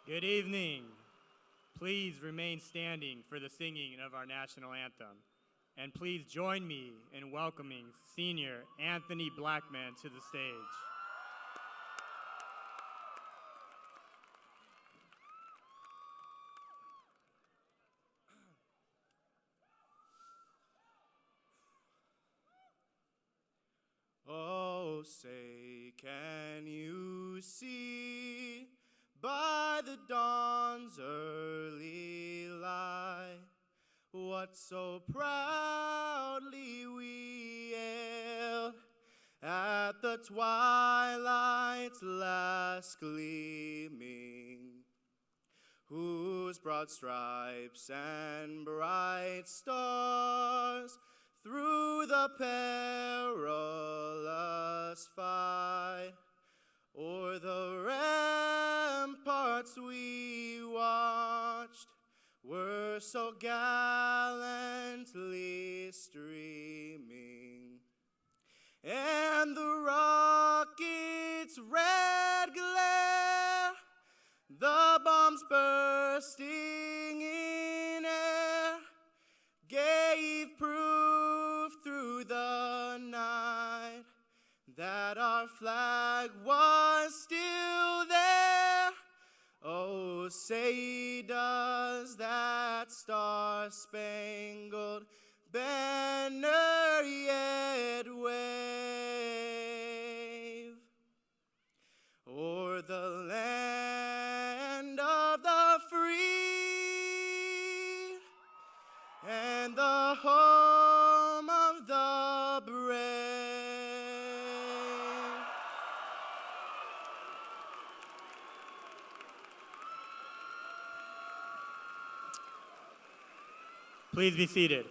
Good evening. Please remain standing for the singing of our national anthem. And please join me in welcoming senior Anthony Blackman to the stage. Oh, say, can you see by the dawn's early light what so proudly we hailed at the twilight's last gleaming, whose broad stripes and bright stars through the perilous fight o'er the ramparts we watched were so gallantly streaming, and the rocket's red glare, the bombs bursting in air, gave proof through the night that our flag was still there. Oh, say does that star-spangled banner yet wave o'er the land of the free and the home of the brave? Please be seated.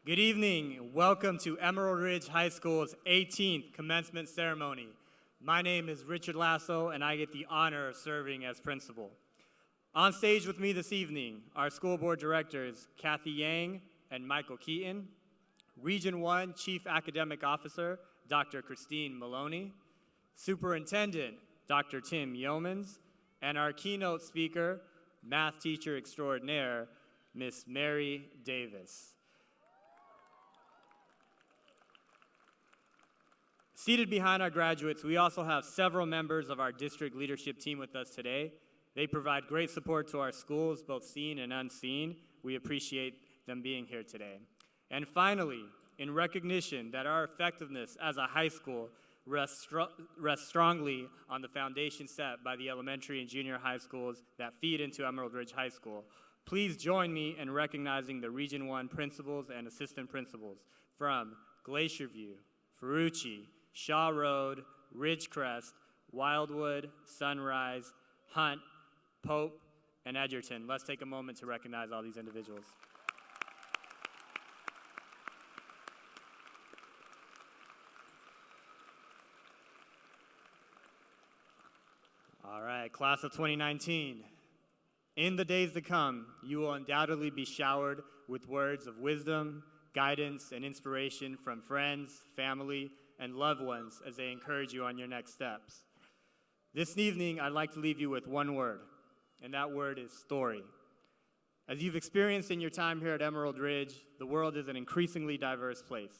Good evening. Welcome to Emerald Ridge High School's 18th commencement ceremony. My name is Richard Lasso, and I get the honor of serving as principal. On stage with me this evening, our school board directors, Kathy Yang and Michael Keaton, Region 1 Chief Academic Officer, Dr. Christine Maloney, Superintendent, Dr. Tim Yeomans, and our keynote speaker, math teacher extraordinaire, Miss Mary Davis. Seated behind our graduates, we also have several members of our district leadership team with us today. They provide great support to our schools, both seen and unseen. We appreciate them being here today. And finally, in recognition that our effectiveness as a high school rests strongly on the foundation set by the elementary and junior high schools that feed into Emerald Ridge High School, please join me in recognizing the Region 1 principals and assistant principals from Glacier View, Ferrucci, Shaw Road, Ridgecrest, Wildwood, Sunrise, Hunt, Pope, and Edgerton. Let's take a moment to recognize all these individuals. All right, class of 2019. In the days to come, you will undoubtedly be showered with words of wisdom, guidance, and inspiration from friends, family, and loved ones as they encourage you on your next steps. This evening, I'd like to leave you with one word, and that word is story. As you've experienced in your time here at Emerald Ridge, the world is an increasingly diverse place.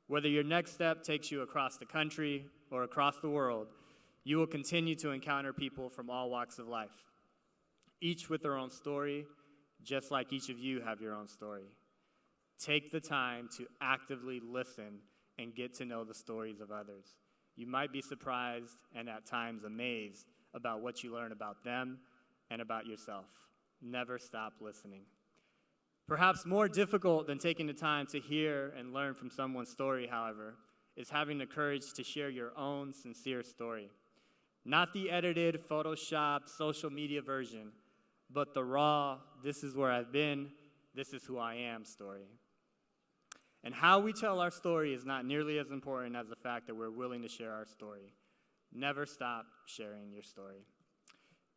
Whether your next step takes you across the country or across the world, you will continue to encounter people from all walks of life, each with their own story, just like each of you have your own story. Take the time to actively listen and get to know the stories of others. You might be surprised and at times amazed about what you learn about them and about yourself. Never stop listening. Perhaps more difficult than taking the time to hear and learn from someone's story, however, is having the courage to share your own sincere story. Not the edited, photoshopped, social media version, but the raw, this is where I've been, this is who I am story. And how we tell our story is not nearly as important as the fact that we're willing to share our story. Never stop sharing your story.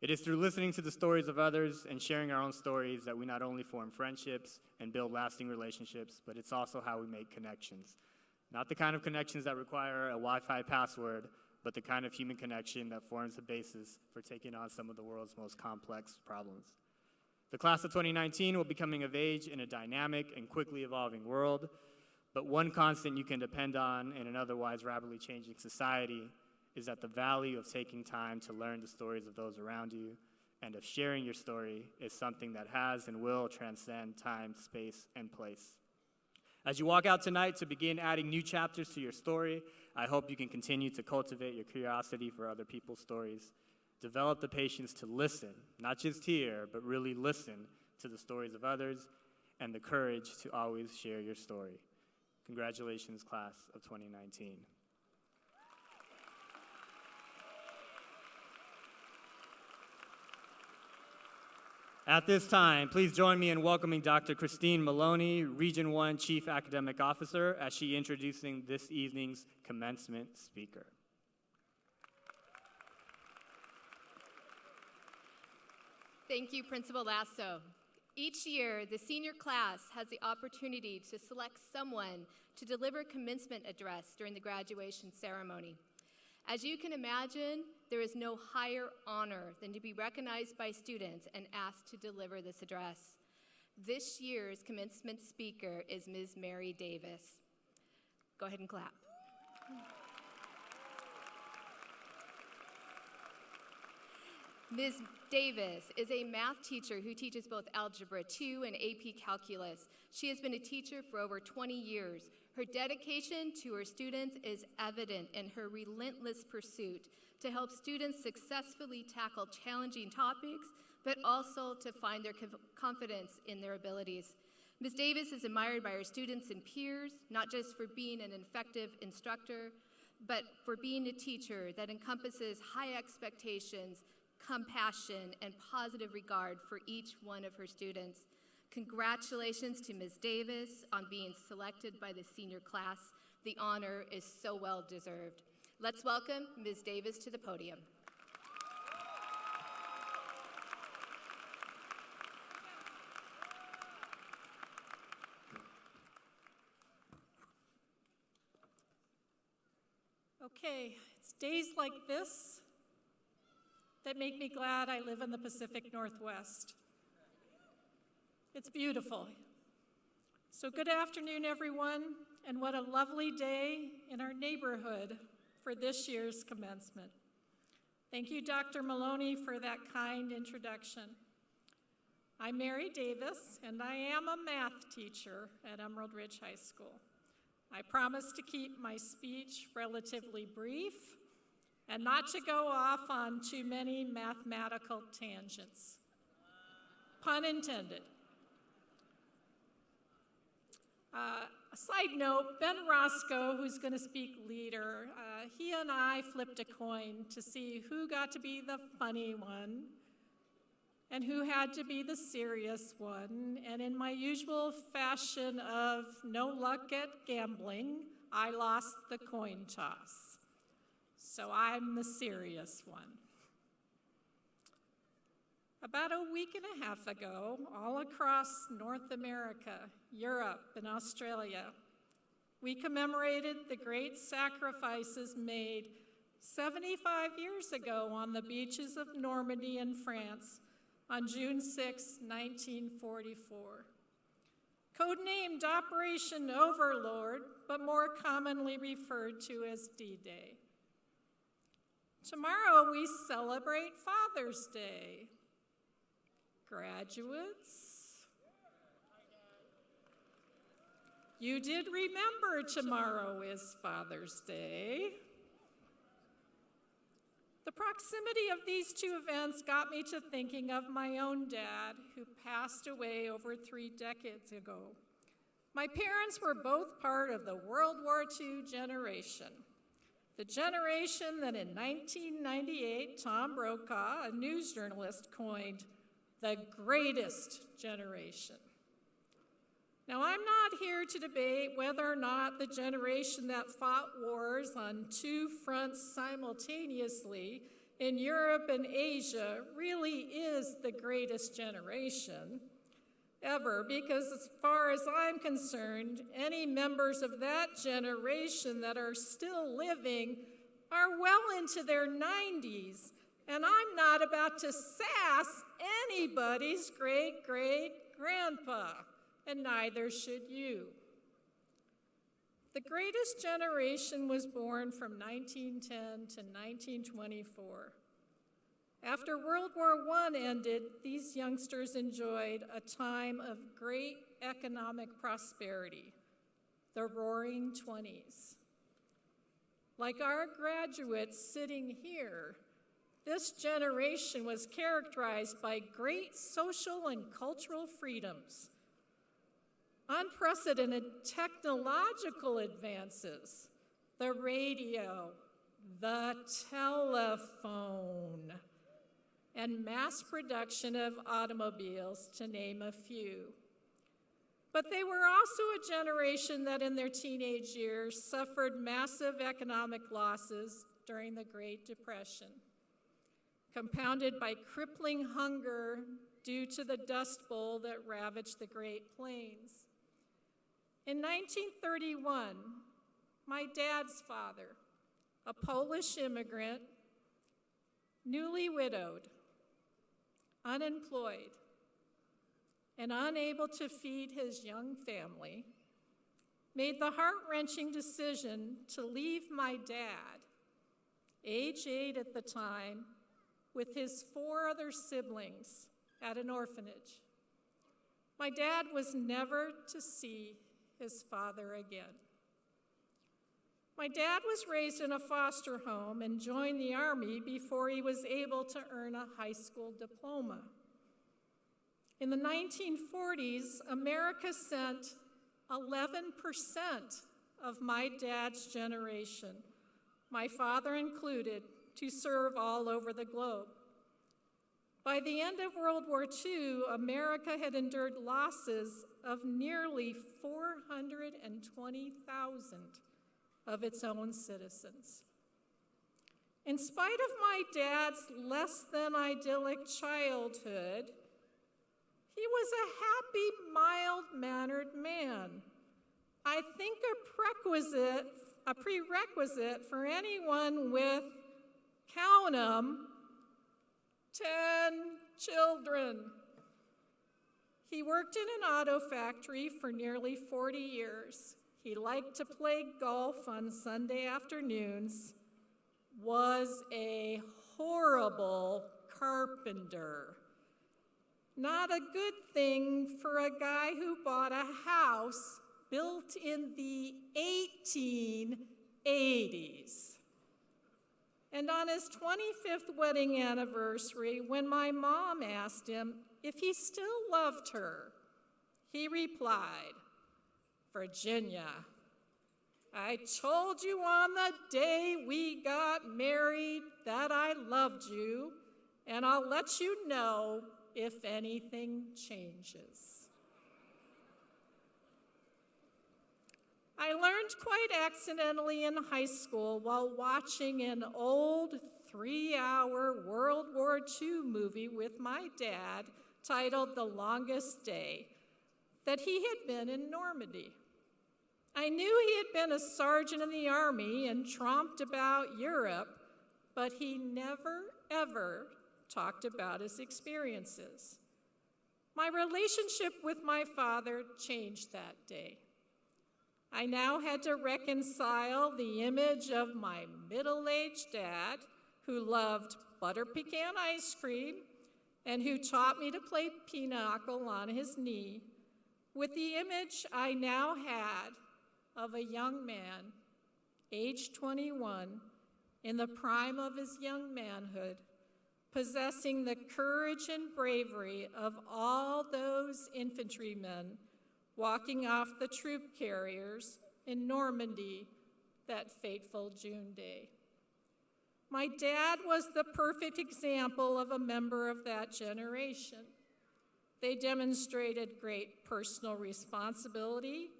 It is through listening to the stories of others and sharing our own stories that we not only form friendships and build lasting relationships, but it's also how we make connections. Not the kind of connections that require a Wi-Fi password, but the kind of human connection that forms the basis for taking on some of the world's most complex problems. The class of 2019 will be coming of age in a dynamic and quickly evolving world, but one constant you can depend on in an otherwise rapidly changing society is that the value of taking time to learn the stories of those around you and of sharing your story is something that has and will transcend time, space, and place. As you walk out tonight to begin adding new chapters to your story, I hope you can continue to cultivate your curiosity for other people's stories. Develop the patience to listen, not just hear, but really listen to the stories of others, and the courage to always share your story. Congratulations, class of 2019. At this time, please join me in welcoming Dr. Christine Maloney, Region 1 Chief Academic Officer, as she introducing this evening's commencement speaker. Thank you, Principal Lasso. Each year, the senior class has the opportunity to select someone to deliver commencement address during the graduation ceremony. As you can imagine, there is no higher honor than to be recognized by students and asked to deliver this address. This year's commencement speaker is Ms. Mary Davis. Go ahead and clap. Ms. Davis is a math teacher who teaches both Algebra 2 and AP Calculus. She has been a teacher for over 20 years. Her dedication to her students is evident in her relentless pursuit to help students successfully tackle challenging topics, but also to find their confidence in their abilities. Ms. Davis is admired by her students and peers, not just for being an effective instructor, but for being a teacher that encompasses high expectations, compassion, and positive regard for each one of her students. Congratulations to Ms. Davis on being selected by the senior class. The honor is so well deserved. Let's welcome Ms. Davis to the podium. Okay, it's days like this that make me glad I live in the Pacific Northwest. It's beautiful. So good afternoon, everyone, and what a lovely day in our neighborhood for this year's commencement. Thank you, Dr. Maloney, for that kind introduction. I'm Mary Davis, and I am a math teacher at Emerald Ridge High School. I promise to keep my speech relatively brief and not to go off on too many mathematical tangents. Pun intended. A side note, Ben Roscoe, who's going to speak later, he and I flipped a coin to see who got to be the funny one and who had to be the serious one. And in my usual fashion of no luck at gambling, I lost the coin toss. So I'm the serious one. About a week and a half ago, all across North America, Europe, and Australia, we commemorated the great sacrifices made 75 years ago on the beaches of Normandy in France on June 6, 1944. Codenamed Operation Overlord, but more commonly referred to as D-Day. Tomorrow we celebrate Father's Day. Graduates, you did remember tomorrow is Father's Day. The proximity of these two events got me to thinking of my own dad, who passed away over 3 decades ago. My parents were both part of the World War II generation. The generation that in 1998, Tom Brokaw, a news journalist, coined the greatest generation. Now, I'm not here to debate whether or not the generation that fought wars on 2 fronts simultaneously in Europe and Asia really is the greatest generation. ever, because as far as I'm concerned, any members of that generation that are still living are well into their 90s, and I'm not about to sass anybody's great-great-grandpa, and neither should you. The greatest generation was born from 1910 to 1924. After World War I ended, these youngsters enjoyed a time of great economic prosperity, the Roaring 20s. Like our graduates sitting here, this generation was characterized by great social and cultural freedoms, unprecedented technological advances, the radio, the telephone, and mass production of automobiles, to name a few. But they were also a generation that in their teenage years suffered massive economic losses during the Great Depression, compounded by crippling hunger due to the Dust Bowl that ravaged the Great Plains. In 1931, my dad's father, a Polish immigrant, newly widowed, unemployed, and unable to feed his young family, made the heart-wrenching decision to leave my dad, age 8 at the time, with his 4 other siblings at an orphanage. My dad was never to see his father again. My dad was raised in a foster home and joined the Army before he was able to earn a high school diploma. In the 1940s, America sent 11% of my dad's generation, my father included, to serve all over the globe. By the end of World War II, America had endured losses of nearly 420,000 of its own citizens. In spite of my dad's less than idyllic childhood, he was a happy, mild-mannered man. I think a prerequisite for anyone with, count 'em, 10 children. He worked in an auto factory for nearly 40 years. He liked to play golf on Sunday afternoons, was a horrible carpenter. Not a good thing for a guy who bought a house built in the 1880s. And on his 25th wedding anniversary, when my mom asked him if he still loved her, he replied, "Virginia, I told you on the day we got married that I loved you, and I'll let you know if anything changes." I learned quite accidentally in high school while watching an old 3-hour World War II movie with my dad titled The Longest Day that he had been in Normandy. I knew he had been a sergeant in the Army and tromped about Europe, but he never, ever talked about his experiences. My relationship with my father changed that day. I now had to reconcile the image of my middle-aged dad, who loved butter pecan ice cream and who taught me to play pinochle on his knee, with the image I now had of a young man, age 21, in the prime of his young manhood, possessing the courage and bravery of all those infantrymen walking off the troop carriers in Normandy that fateful June day. My dad was the perfect example of a member of that generation. They demonstrated great personal responsibility,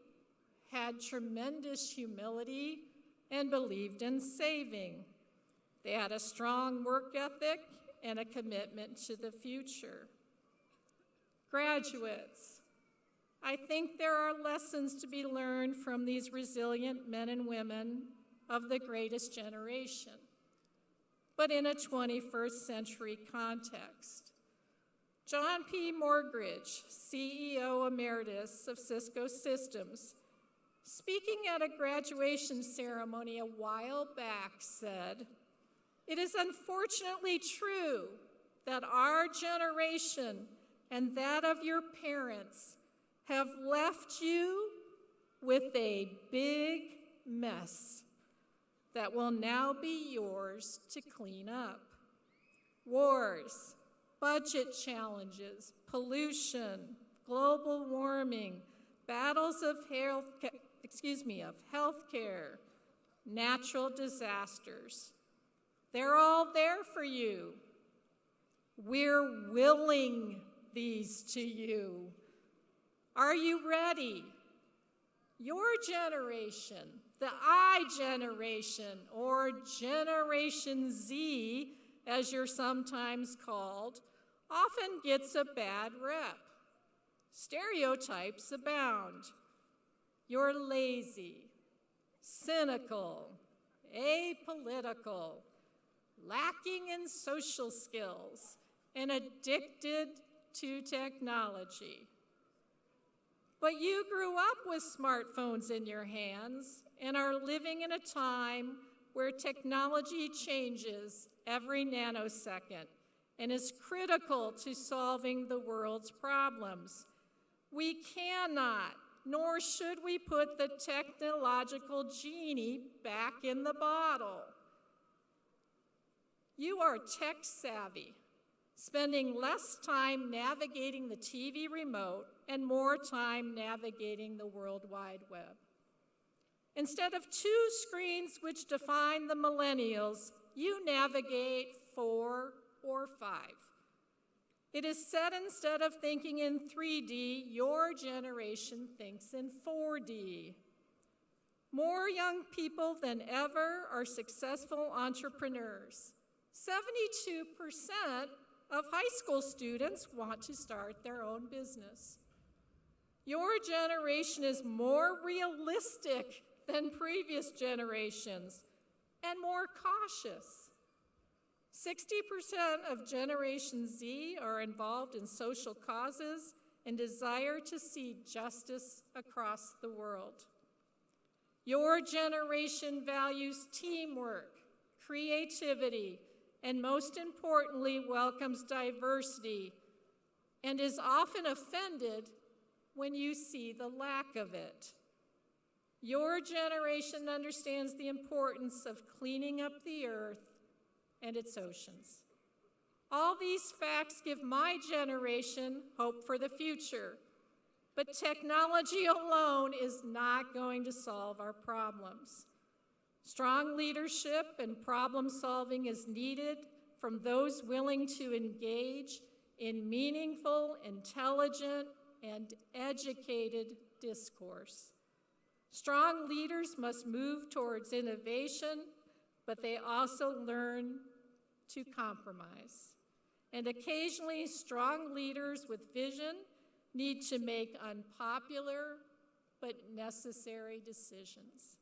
had tremendous humility, and believed in saving. They had a strong work ethic and a commitment to the future. Graduates, I think there are lessons to be learned from these resilient men and women of the greatest generation, but in a 21st century context. John P. Morgridge, CEO Emeritus of Cisco Systems, speaking at a graduation ceremony a while back, said, "It is unfortunately true that our generation and that of your parents have left you with a big mess that will now be yours to clean up. Wars, budget challenges, pollution, global warming, battles of healthcare, natural disasters. They're all there for you. We're willing these to you. Are you ready? Your generation, the I generation, or Generation Z, as you're sometimes called, often gets a bad rep. Stereotypes abound. You're lazy, cynical, apolitical, lacking in social skills, and addicted to technology. But you grew up with smartphones in your hands and are living in a time where technology changes every nanosecond and is critical to solving the world's problems. We cannot, nor should we put the technological genie back in the bottle. You are tech savvy, spending less time navigating the TV remote and more time navigating the World Wide Web. Instead of 2 screens which define the millennials, you navigate 4 or 5. It is said instead of thinking in 3D, your generation thinks in 4D. More young people than ever are successful entrepreneurs. 72% of high school students want to start their own business. Your generation is more realistic than previous generations and more cautious. 60% of Generation Z are involved in social causes and desire to see justice across the world. Your generation values teamwork, creativity, and most importantly, welcomes diversity, and is often offended when you see the lack of it. Your generation understands the importance of cleaning up the earth and its oceans. All these facts give my generation hope for the future, but technology alone is not going to solve our problems. Strong leadership and problem solving is needed from those willing to engage in meaningful, intelligent, and educated discourse. Strong leaders must move towards innovation, but they also learn to compromise. And occasionally, strong leaders with vision need to make unpopular but necessary decisions.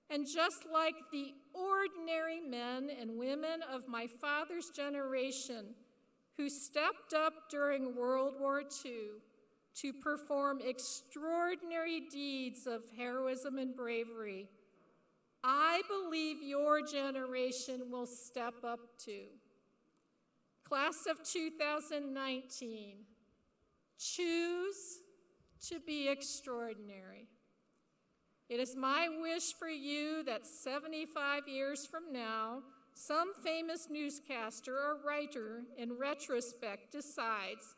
And just like the ordinary men and women of my father's generation who stepped up during World War II to perform extraordinary deeds of heroism and bravery, I believe your generation will step up too. Class of 2019, choose to be extraordinary. It is my wish for you that 75 years from now, some famous newscaster or writer in retrospect decides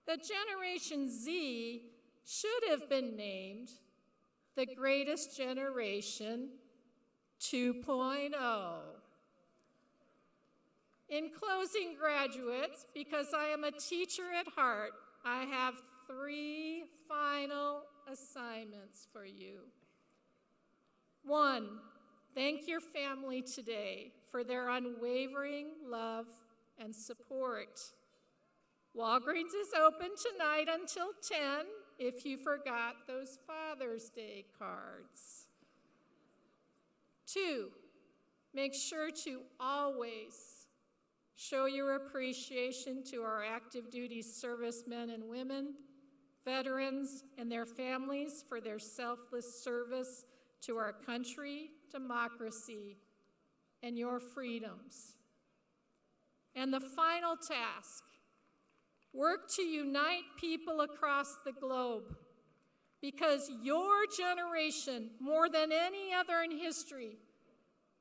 that Generation Z should have been named the greatest generation 2.0. In closing, graduates, because I am a teacher at heart, I have 3 final assignments for you. 1, thank your family today for their unwavering love and support. Walgreens is open tonight until 10, if you forgot those Father's Day cards. 2, make sure to always show your appreciation to our active duty servicemen and women, veterans, and their families for their selfless service to our country, democracy, and your freedoms. And the final task, work to unite people across the globe, because your generation, more than any other in history,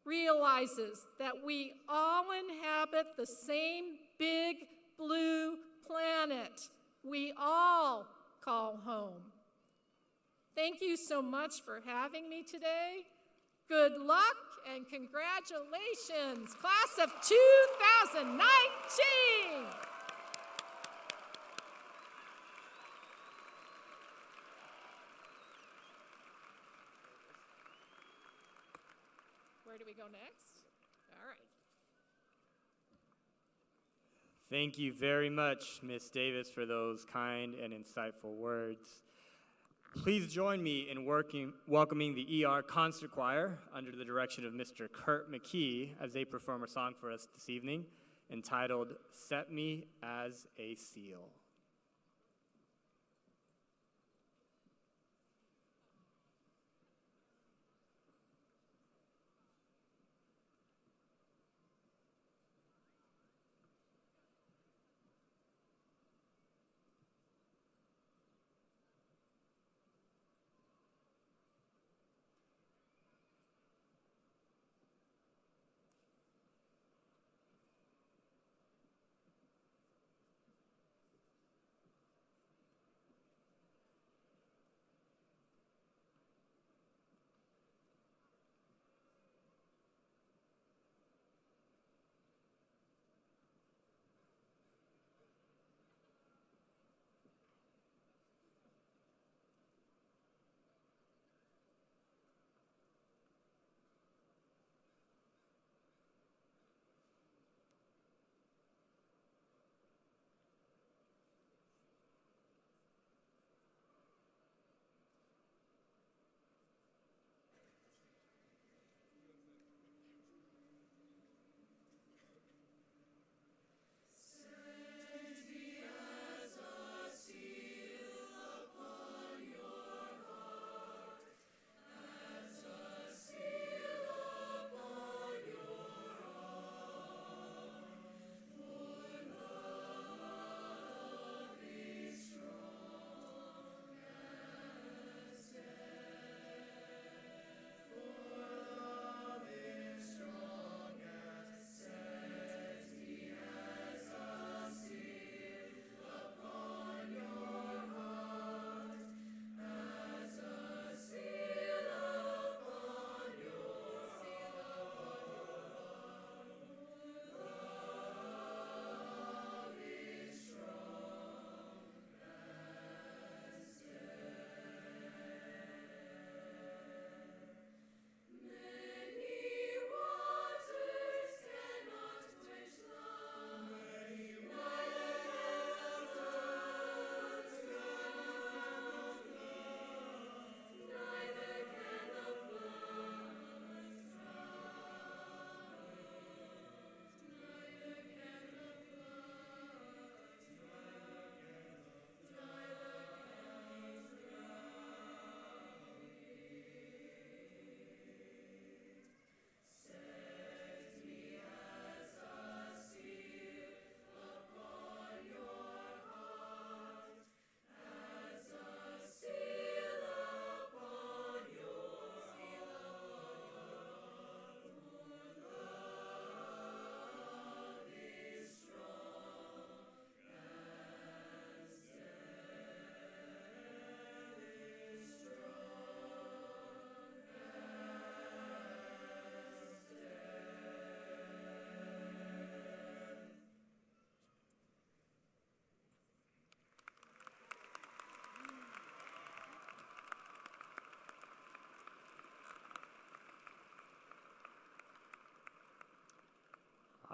realizes that we all inhabit the same big blue planet we all call home. Thank you so much for having me today. Good luck and congratulations, class of 2019! Where do we go next? All right. Thank you very much, Ms. Davis, for those kind and insightful words. Please join me in welcoming the ER Concert Choir under the direction of Mr. Kurt McKee as they perform a song for us this evening entitled, Set Me as a Seal.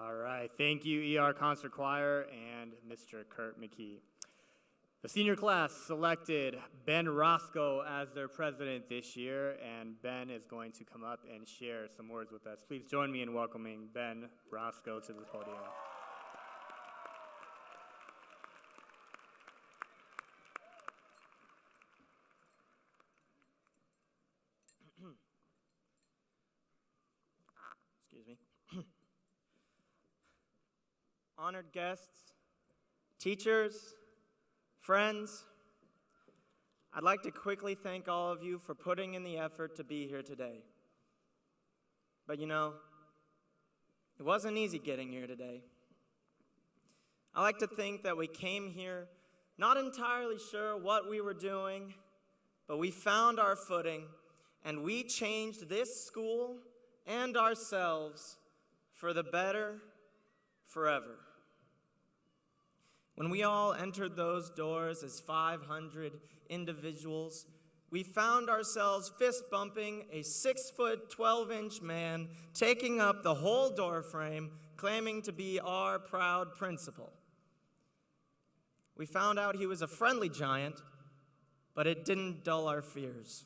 All right, thank you, ER Concert Choir and Mr. Kurt McKee. The senior class selected Ben Roscoe as their president this year, and Ben is going to come up and share some words with us. Please join me in welcoming Ben Roscoe to the podium. Excuse me. Honored guests, teachers, friends, I'd like to quickly thank all of you for putting in the effort to be here today. But you know, it wasn't easy getting here today. I like to think that we came here not entirely sure what we were doing, but we found our footing and we changed this school and ourselves for the better forever. When we all entered those doors as 500 individuals, we found ourselves fist-bumping a 6-foot, 12-inch man taking up the whole door frame, claiming to be our proud principal. We found out he was a friendly giant, but it didn't dull our fears.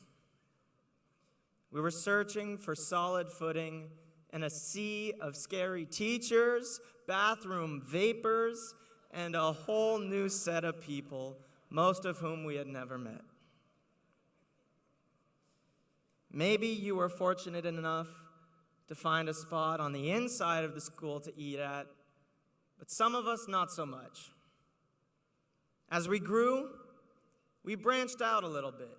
We were searching for solid footing in a sea of scary teachers, bathroom vapors, and a whole new set of people, most of whom we had never met. Maybe you were fortunate enough to find a spot on the inside of the school to eat at, but some of us not so much. As we grew, we branched out a little bit.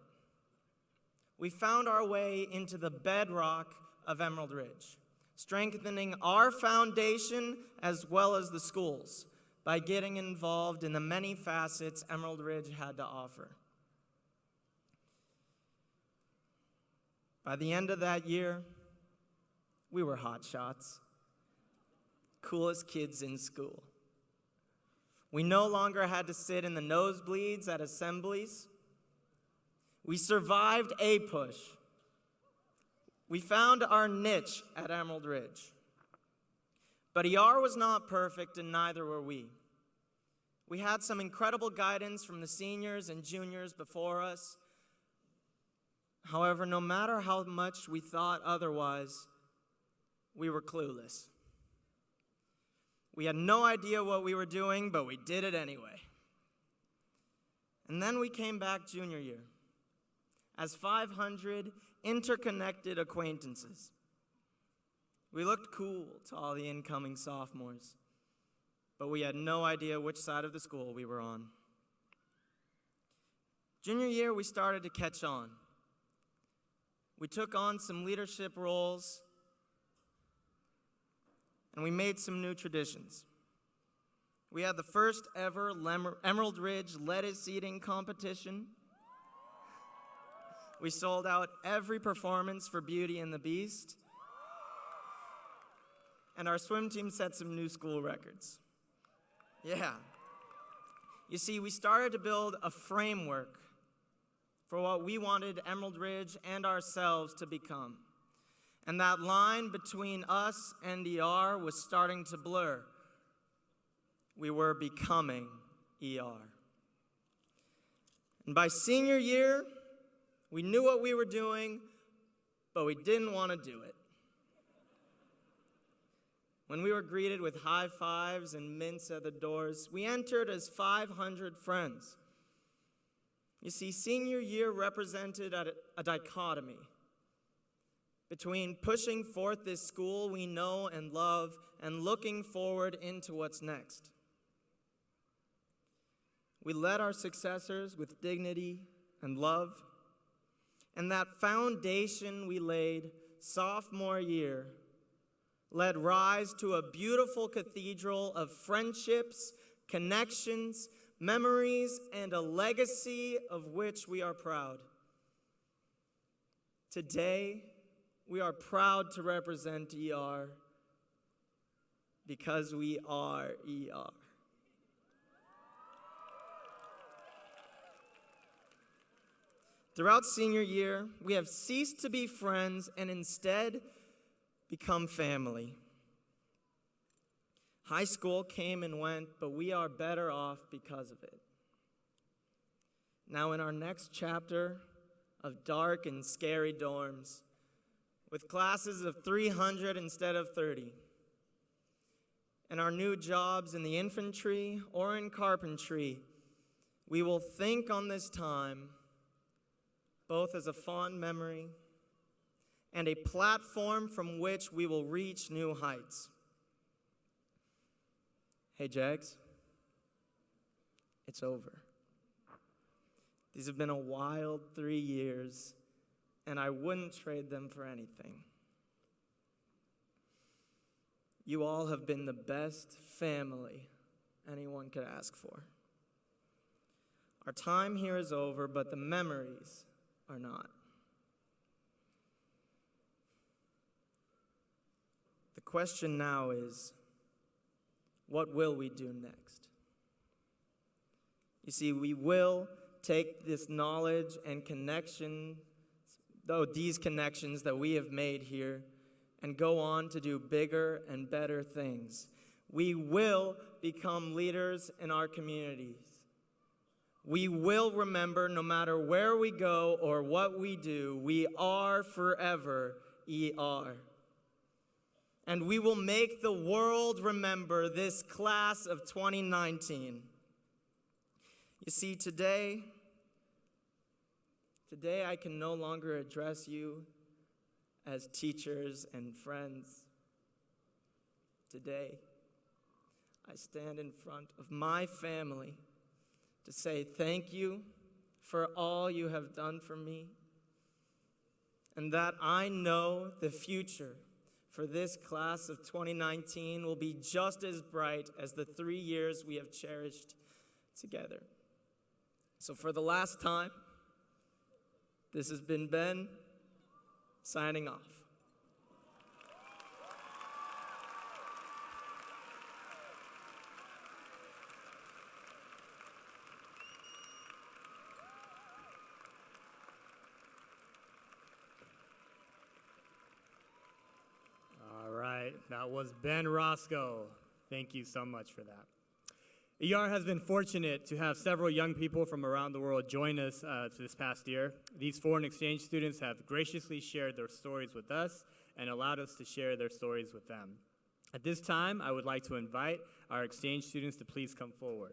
We found our way into the bedrock of Emerald Ridge, strengthening our foundation as well as the school's by getting involved in the many facets Emerald Ridge had to offer. By the end of that year, we were hotshots, coolest kids in school. We no longer had to sit in the nosebleeds at assemblies. We survived APUSH. We found our niche at Emerald Ridge. But ER was not perfect, and neither were we. We had some incredible guidance from the seniors and juniors before us. However, no matter how much we thought otherwise, we were clueless. We had no idea what we were doing, but we did it anyway. And then we came back junior year as 500 interconnected acquaintances. We looked cool to all the incoming sophomores, but we had no idea which side of the school we were on. Junior year, we started to catch on. We took on some leadership roles, and we made some new traditions. We had the first ever Emerald Ridge lettuce eating competition. We sold out every performance for Beauty and the Beast. And our swim team set some new school records. Yeah. You see, we started to build a framework for what we wanted Emerald Ridge and ourselves to become. And that line between us and ER was starting to blur. We were becoming ER. And by senior year, we knew what we were doing, but we didn't want to do it. When we were greeted with high fives and mints at the doors, we entered as 500 friends. You see, senior year represented a dichotomy between pushing forth this school we know and love and looking forward into what's next. We led our successors with dignity and love, and that foundation we laid sophomore year led rise to a beautiful cathedral of friendships, connections, memories, and a legacy of which we are proud. Today, we are proud to represent ER because we are ER. Throughout senior year, we have ceased to be friends and instead become family. High school came and went, but we are better off because of it. Now, in our next chapter of dark and scary dorms, with classes of 300 instead of 30, and our new jobs in the infantry or in carpentry, we will think on this time both as a fond memory and a platform from which we will reach new heights. Hey, Jags, it's over. These have been a wild 3 years, and I wouldn't trade them for anything. You all have been the best family anyone could ask for. Our time here is over, but the memories are not. The question now is, what will we do next? You see, we will take this knowledge and these connections that we have made here, and go on to do bigger and better things. We will become leaders in our communities. We will remember, no matter where we go or what we do, we are forever ER. And we will make the world remember this class of 2019. You see, today I can no longer address you as teachers and friends. Today, I stand in front of my family to say thank you for all you have done for me, and that I know the future for this class of 2019 will be just as bright as the 3 years we have cherished together. So for the last time, this has been Ben, signing off. All right, that was Ben Roscoe. Thank you so much for that. ER has been fortunate to have several young people from around the world join us this past year. These foreign exchange students have graciously shared their stories with us and allowed us to share their stories with them. At this time, I would like to invite our exchange students to please come forward.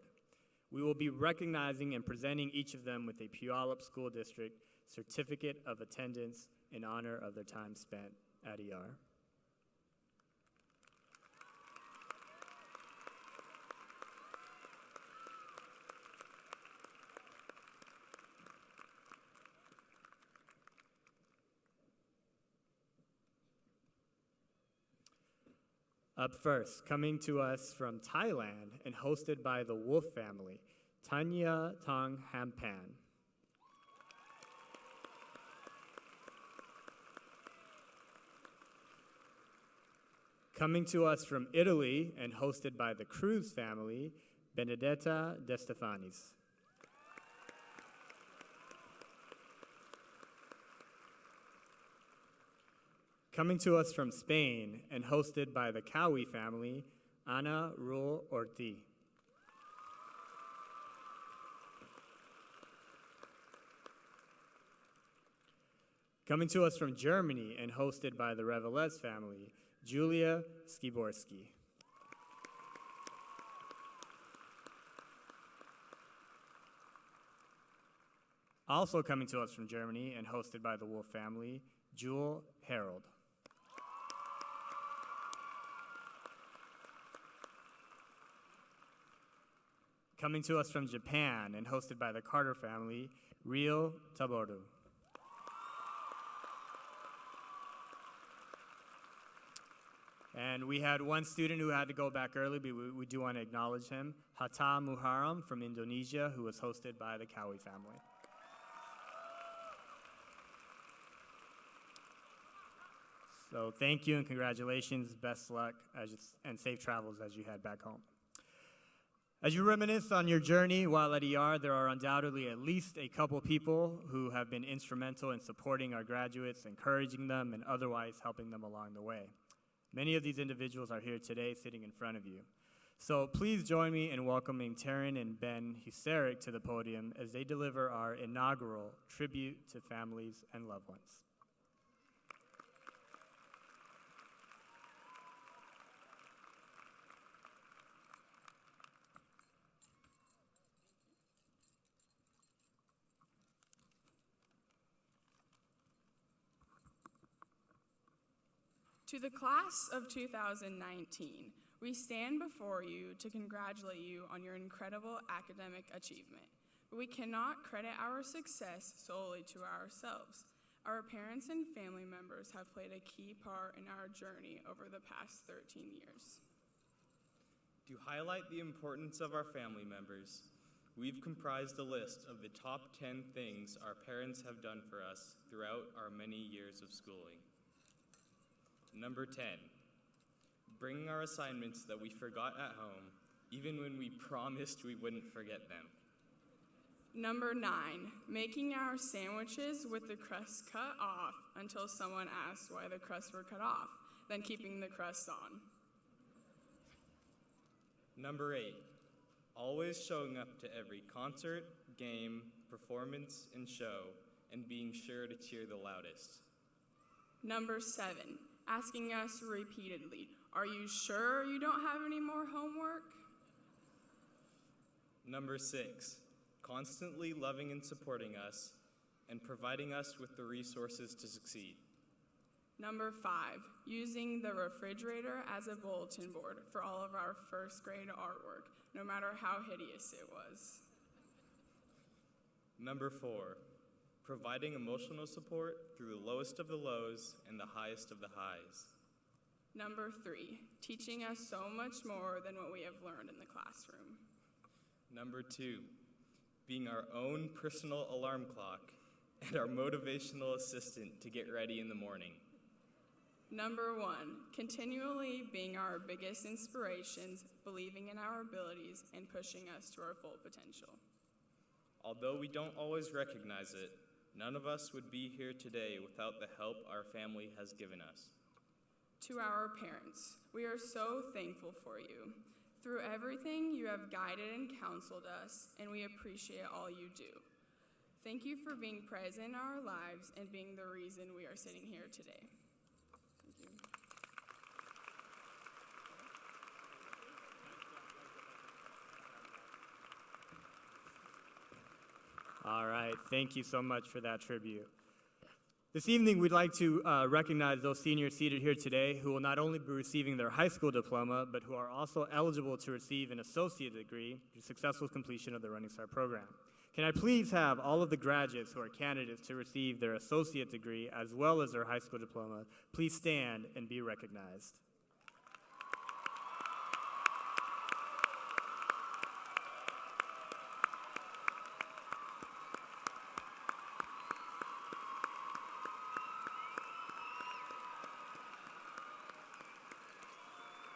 We will be recognizing and presenting each of them with a Puyallup School District Certificate of Attendance in honor of their time spent at ER. Up first, coming to us from Thailand and hosted by the Wolf family, Tanya Tong Hampan. Coming to us from Italy and hosted by the Cruz family, Benedetta De Stefanis. Coming to us from Spain and hosted by the Cowie family, Ana Rul Orti. Coming to us from Germany and hosted by the Revelez family, Julia Skiborski. Also coming to us from Germany and hosted by the Wolf family, Jewel Harold. Coming to us from Japan and hosted by the Carter family, Rio Taboru. And we had one student who had to go back early, but we do want to acknowledge him, Hatta Muharram from Indonesia, who was hosted by the Cowie family. So thank you and congratulations, best luck, and safe travels as you head back home. As you reminisce on your journey while at ER, there are undoubtedly at least a couple people who have been instrumental in supporting our graduates, encouraging them, and otherwise helping them along the way. Many of these individuals are here today sitting in front of you. So please join me in welcoming Taryn and Ben Husaric to the podium as they deliver our inaugural tribute to families and loved ones. To the class of 2019, we stand before you to congratulate you on your incredible academic achievement. But we cannot credit our success solely to ourselves. Our parents and family members have played a key part in our journey over the past 13 years. To highlight the importance of our family members, we've comprised a list of the top 10 things our parents have done for us throughout our many years of schooling. Number 10, bringing our assignments that we forgot at home, even when we promised we wouldn't forget them. Number 9, making our sandwiches with the crust cut off until someone asked why the crusts were cut off, then keeping the crust on. Number 8, always showing up to every concert, game, performance, and show, and being sure to cheer the loudest. Number 7, asking us repeatedly, "Are you sure you don't have any more homework?" Number 6, constantly loving and supporting us and providing us with the resources to succeed. Number 5, using the refrigerator as a bulletin board for all of our first grade artwork, no matter how hideous it was. Number 4, providing emotional support through the lowest of the lows and the highest of the highs. Number 3, teaching us so much more than what we have learned in the classroom. Number 2, being our own personal alarm clock and our motivational assistant to get ready in the morning. Number 1, continually being our biggest inspirations, believing in our abilities, and pushing us to our full potential. Although we don't always recognize it, none of us would be here today without the help our family has given us. To our parents, we are so thankful for you. Through everything, you have guided and counseled us, and we appreciate all you do. Thank you for being present in our lives and being the reason we are sitting here today. Thank you. All right, thank you so much for that tribute. This evening, we'd like to recognize those seniors seated here today who will not only be receiving their high school diploma, but who are also eligible to receive an associate degree through successful completion of the Running Start program. Can I please have all of the graduates who are candidates to receive their associate degree as well as their high school diploma, please stand and be recognized.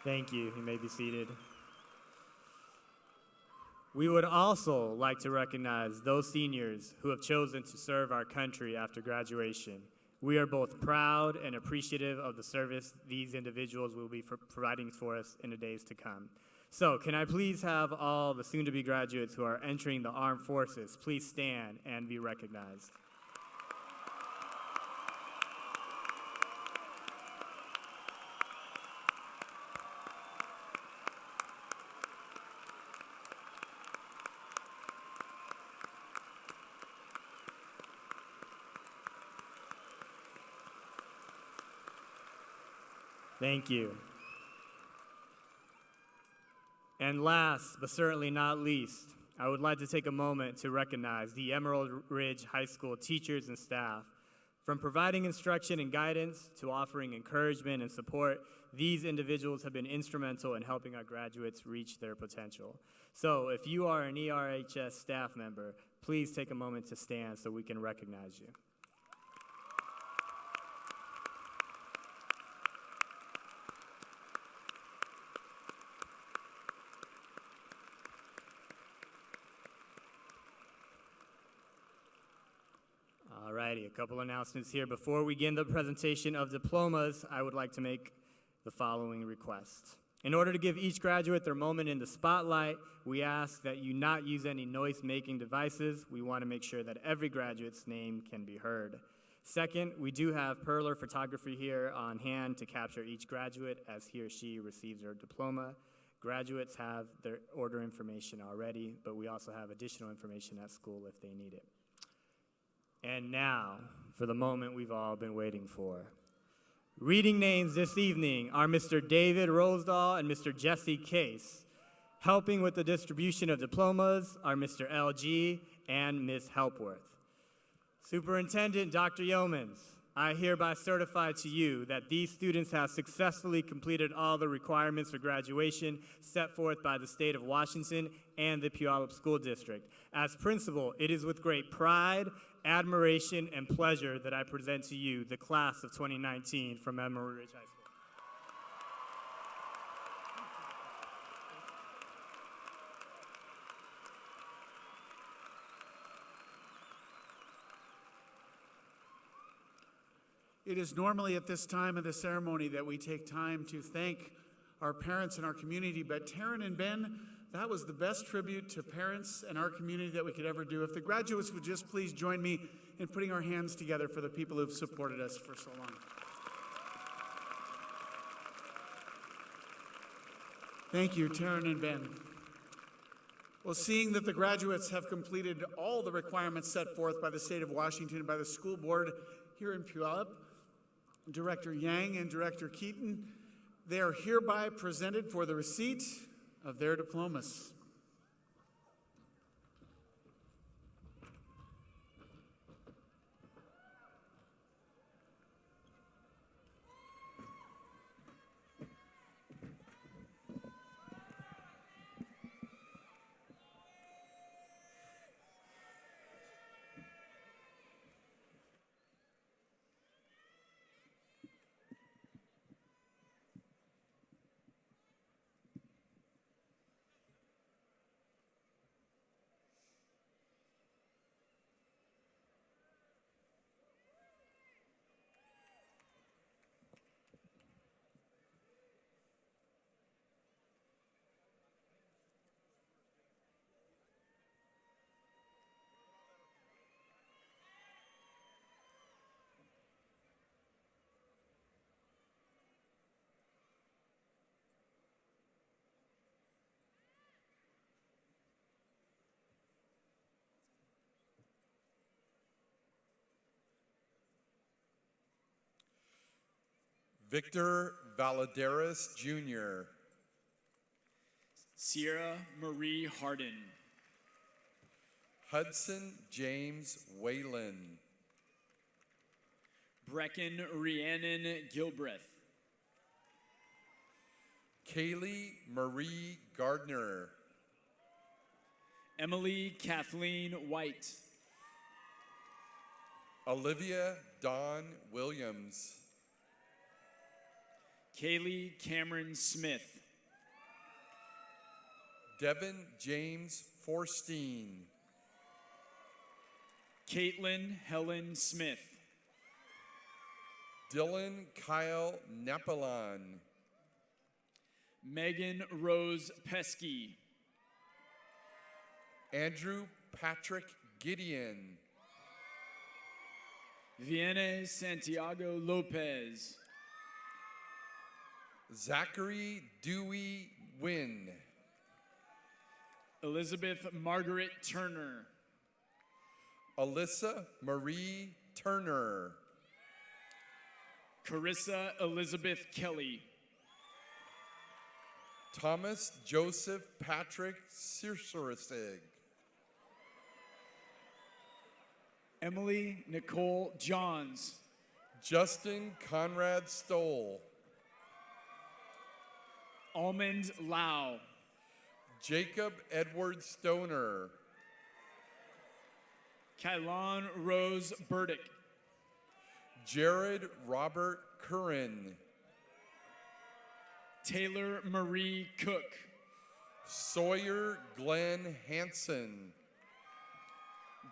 Thank you. You may be seated. We would also like to recognize those seniors who have chosen to serve our country after graduation. We are both proud and appreciative of the service these individuals will be providing for us in the days to come. So, can I please have all the soon-to-be graduates who are entering the armed forces please stand and be recognized. Thank you. And last, but certainly not least, I would like to take a moment to recognize the Emerald Ridge High School teachers and staff. From providing instruction and guidance to offering encouragement and support, these individuals have been instrumental in helping our graduates reach their potential. So if you are an ERHS staff member, please take a moment to stand so we can recognize you. Alrighty, a couple announcements here. Before we begin the presentation of diplomas, I would like to make the following request. In order to give each graduate their moment in the spotlight, we ask that you not use any noise-making devices. We want to make sure that every graduate's name can be heard. Second, we do have Perler Photography here on hand to capture each graduate as he or she receives their diploma. Graduates have their order information already, but we also have additional information at school if they need it. And now, for the moment we've all been waiting for. Reading names this evening are Mr. David Rosedal and Mr. Jesse Case. Helping with the distribution of diplomas are Mr. LG and Ms. Helpworth. Superintendent Dr. Yeomans, I hereby certify to you that these students have successfully completed all the requirements for graduation set forth by the state of Washington and the Puyallup School District. As principal, it is with great pride, admiration, and pleasure that I present to you the class of 2019 from Emory Ridge High School. It is normally at this time of the ceremony that we take time to thank our parents and our community, but Taryn and Ben, that was the best tribute to parents and our community that we could ever do. If the graduates would just please join me in putting our hands together for the people who've supported us for so long. Thank you, Taryn and Ben. Well, seeing that the graduates have completed all the requirements set forth by the state of Washington and by the school board here in Puyallup, Director Yang and Director Keaton, they are hereby presented for the receipt of their diplomas. Victor Valadares Jr. Sierra Marie Harden. Hudson James Whalen. Brecken Rhiannon Gilbreth. Kaylee Marie Gardner. Emily Kathleen White. Olivia Dawn Williams. Kaylee Cameron Smith. Devin James Forstein. Caitlin Helen Smith. Dylan Kyle Napolon. Megan Rose Pesky. Andrew Patrick Gideon. Viene Santiago Lopez. Zachary Dewey Wynn. Elizabeth Margaret Turner. Alyssa Marie Turner. Carissa Elizabeth Kelly. Thomas Joseph Patrick Sirsarisig. Emily Nicole Johns. Justin Conrad Stoll. Almond Lau. Jacob Edward Stoner. Kylon Rose Burdick. Jared Robert Curran. Taylor Marie Cook. Sawyer Glenn Hansen.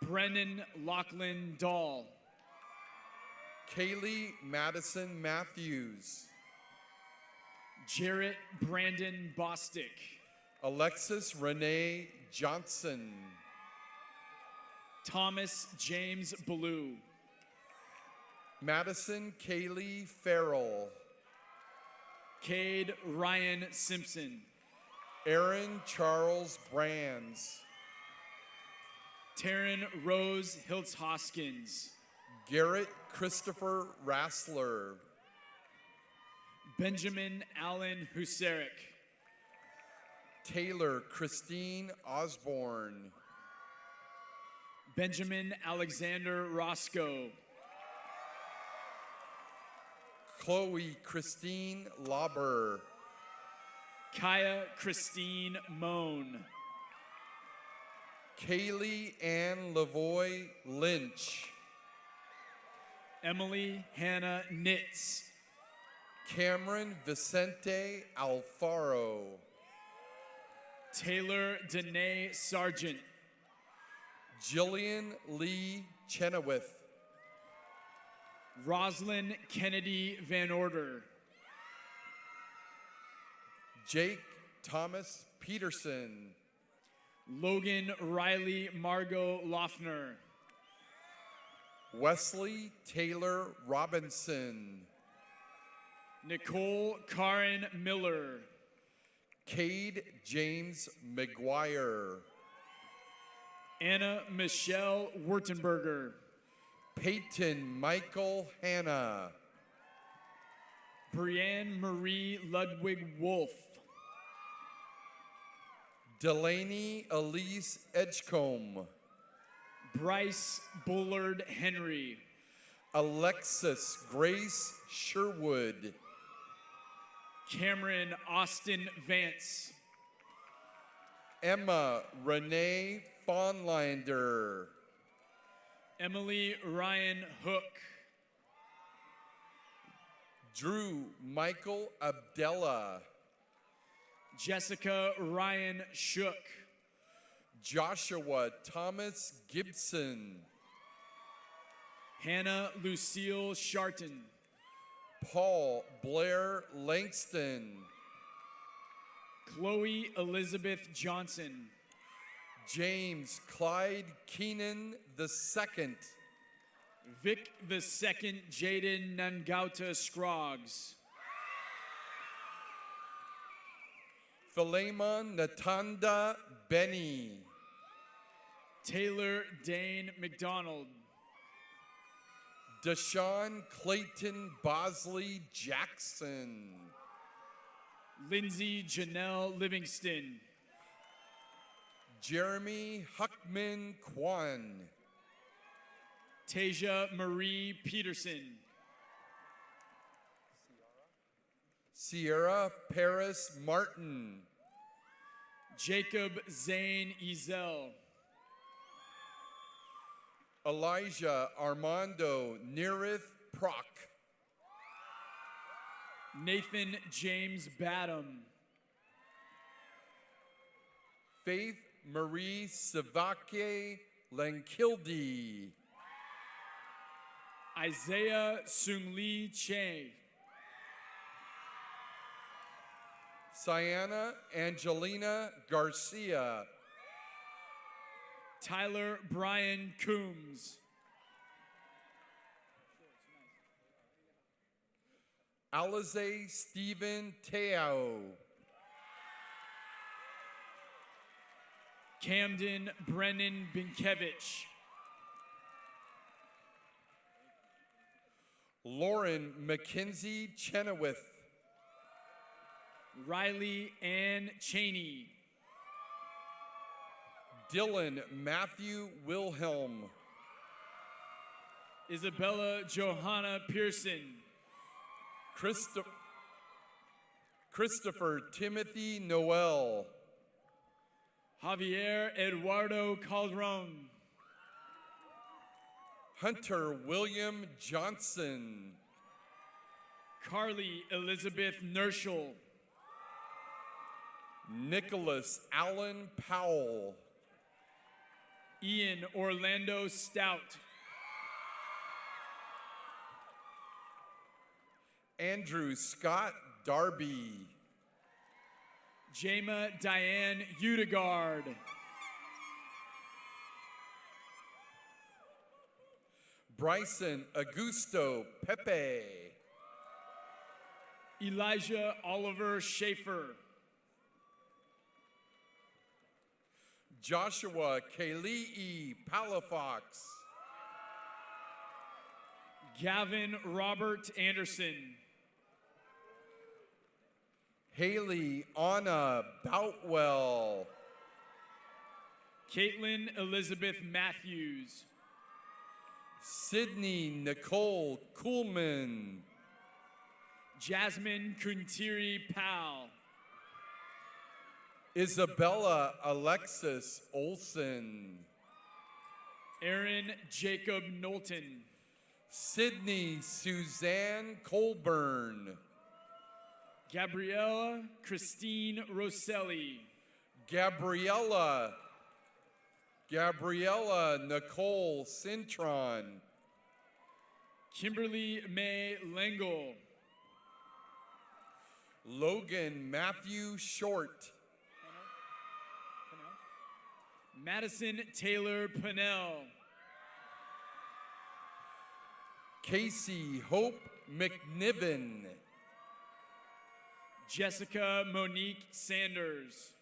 Brennan Lachlan Dahl. Kaylee Madison Matthews. Jarrett Brandon Bostick. Alexis Renee Johnson. Thomas James Ballou. Madison Kaylee Farrell. Cade Ryan Simpson. Aaron Charles Brands. Taryn Rose Hiltz Hoskins. Garrett Christopher Rassler. Benjamin Allen Husaric. Taylor Christine Osborne. Benjamin Alexander Roscoe. Chloe Christine Lauber. Kaya Christine Moan. Kaylee Ann Lavoy Lynch. Emily Hannah Nitz. Cameron Vicente Alfaro. Taylor Danae Sargent. Jillian Lee Chenoweth. Roslyn Kennedy Van Order. Jake Thomas Peterson. Logan Riley Margot Loeffner. Wesley Taylor Robinson. Nicole Karen Miller. Cade James McGuire. Anna Michelle Wurtenberger. Peyton Michael Hanna. Brianne Marie Ludwig Wolf. Delaney Elise Edgecombe. Bryce Bullard Henry. Alexis Grace Sherwood. Cameron Austin Vance. Emma Renee Fawnlander. Emily Ryan Hook. Drew Michael Abdella. Jessica Ryan Shook. Joshua Thomas Gibson. Hannah Lucille Sharton. Paul Blair Langston. Chloe Elizabeth Johnson. James Clyde Keenan II. Vic the Second Jaden Nangauta Scroggs. Philemon Natanda Benny. Taylor Dane McDonald. Deshaun Clayton Bosley Jackson. Lindsay Janelle Livingston. Jeremy Huckman Kwan. Tasia Marie Peterson. Sierra Paris Martin. Jacob Zane Ezel. Elijah Armando Nearith Proc. Nathan James Badham. Faith Marie Savake Lankilde. Isaiah Sungli Che. Sienna Angelina Garcia. Tyler Brian Coombs. Alize Stephen Teao. Camden Brennan Binkevich. Lauren Mackenzie Chenoweth. Riley Ann Cheney. Dylan Matthew Wilhelm. Isabella Johanna Pearson. Christopher Timothy Noel. Javier Eduardo Calderon. Hunter William Johnson. Carly Elizabeth Nerschel. Nicholas Allen Powell. Ian Orlando Stout. Andrew Scott Darby. Jama Diane Udegard. Bryson Augusto Pepe. Elijah Oliver Schaefer. Joshua Kalei Palafox. Gavin Robert Anderson. Haley Anna Boutwell. Caitlin Elizabeth Matthews. Sydney Nicole Kuhlman. Jasmine Kuntiri Powell. Isabella Alexis Olson. Aaron Jacob Knowlton. Sydney Suzanne Colburn. Gabriella Christine Rosselli. Gabriella Nicole Cintron. Kimberly May Lengel. Logan Matthew Short. Madison Taylor Pennell. Casey Hope McNiven. Jessica Monique Sanders.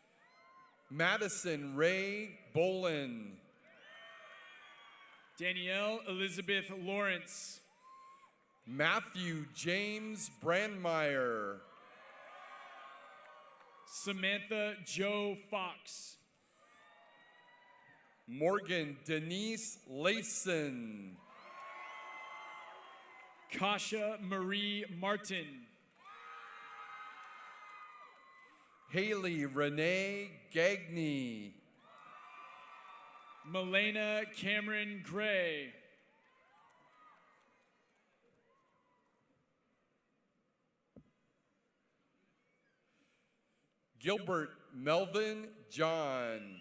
Madison Ray Bolin. Danielle Elizabeth Lawrence. Matthew James Brandmeier. Samantha Joe Fox. Morgan Denise Layson. Kasha Marie Martin. Haley Renee Gagney. Melena Cameron Gray. Gilbert Melvin John.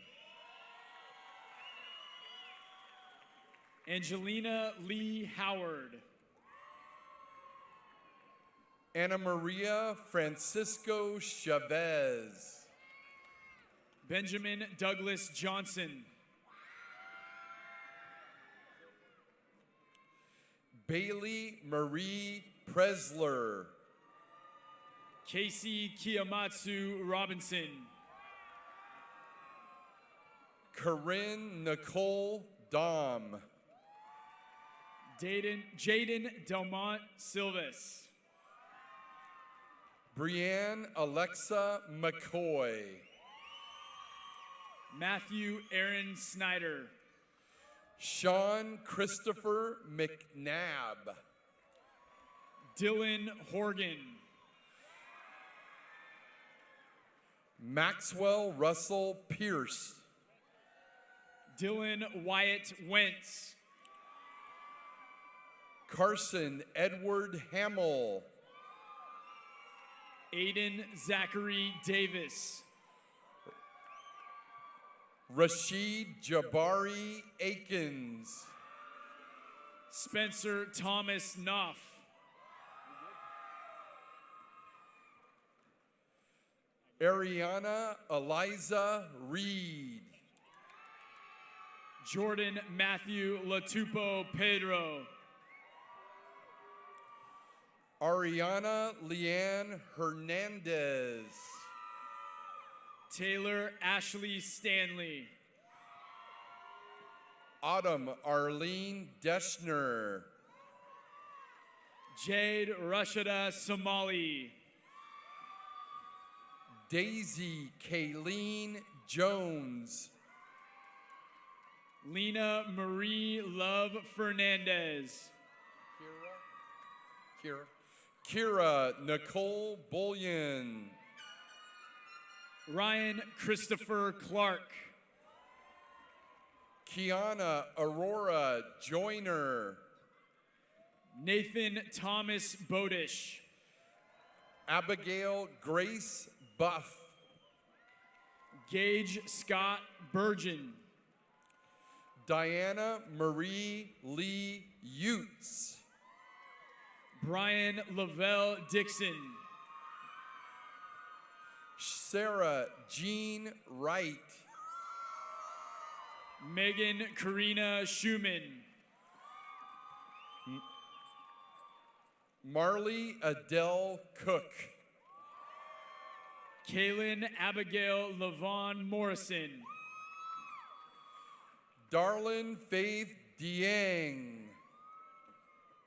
Angelina Lee Howard. Anna Maria Francisco Chavez. Benjamin Douglas Johnson. Bailey Marie Presler. Casey Kiyamatsu Robinson. Corinne Nicole Dom. Jaden Delmont Silvas. Brianne Alexa McCoy. Matthew Aaron Snyder. Sean Christopher McNabb. Dylan Horgan. Maxwell Russell Pierce. Dylan Wyatt Wentz. Carson Edward Hamill. Aiden Zachary Davis. Rashid Jabari Akins. Spencer Thomas Knopf. Ariana Eliza Reed. Jordan Matthew Latupo Pedro. Ariana Leanne Hernandez. Taylor Ashley Stanley. Autumn Arlene Deschner. Jade Rashida Somali. Daisy Kayleen Jones. Lena Marie Love Fernandez. Kira Nicole Bullion. Ryan Christopher Clark. Kiana Aurora Joyner. Nathan Thomas Bodish. Abigail Grace Buff. Gage Scott Burgeon. Diana Marie Lee Utes. Brian Lavelle Dixon. Sarah Jean Wright. Megan Karina Schumann. Marley Adele Cook. Kaylin Abigail Levon Morrison. Darlin Faith Dieng.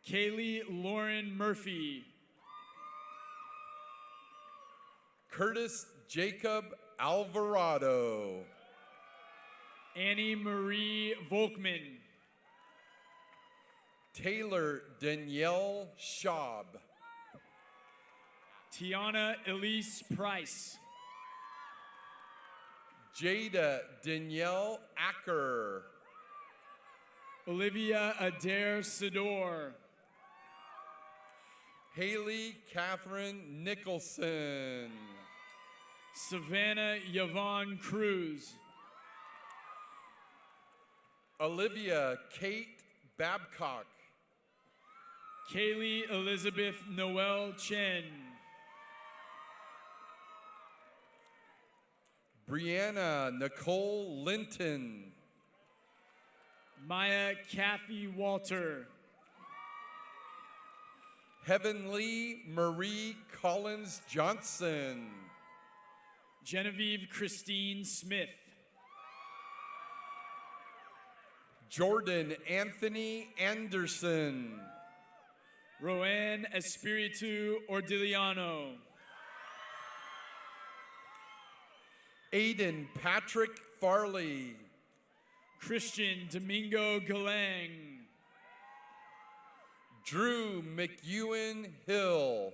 Kaylee Lauren Murphy. Curtis Jacob Alvarado. Annie Marie Volkman. Taylor Danielle Schaub. Tiana Elise Price. Jada Danielle Acker. Olivia Adair Sador. Haley Catherine Nicholson. Savannah Yvonne Cruz. Olivia Kate Babcock. Kaylee Elizabeth Noel Chen. Brianna Nicole Linton. Maya Kathy Walter. Heavenly Marie Collins Johnson. Genevieve Christine Smith. Jordan Anthony Anderson. Roanne Espiritu Ordiliano. Aiden Patrick Farley. Christian Domingo Galang. Drew McEwen Hill.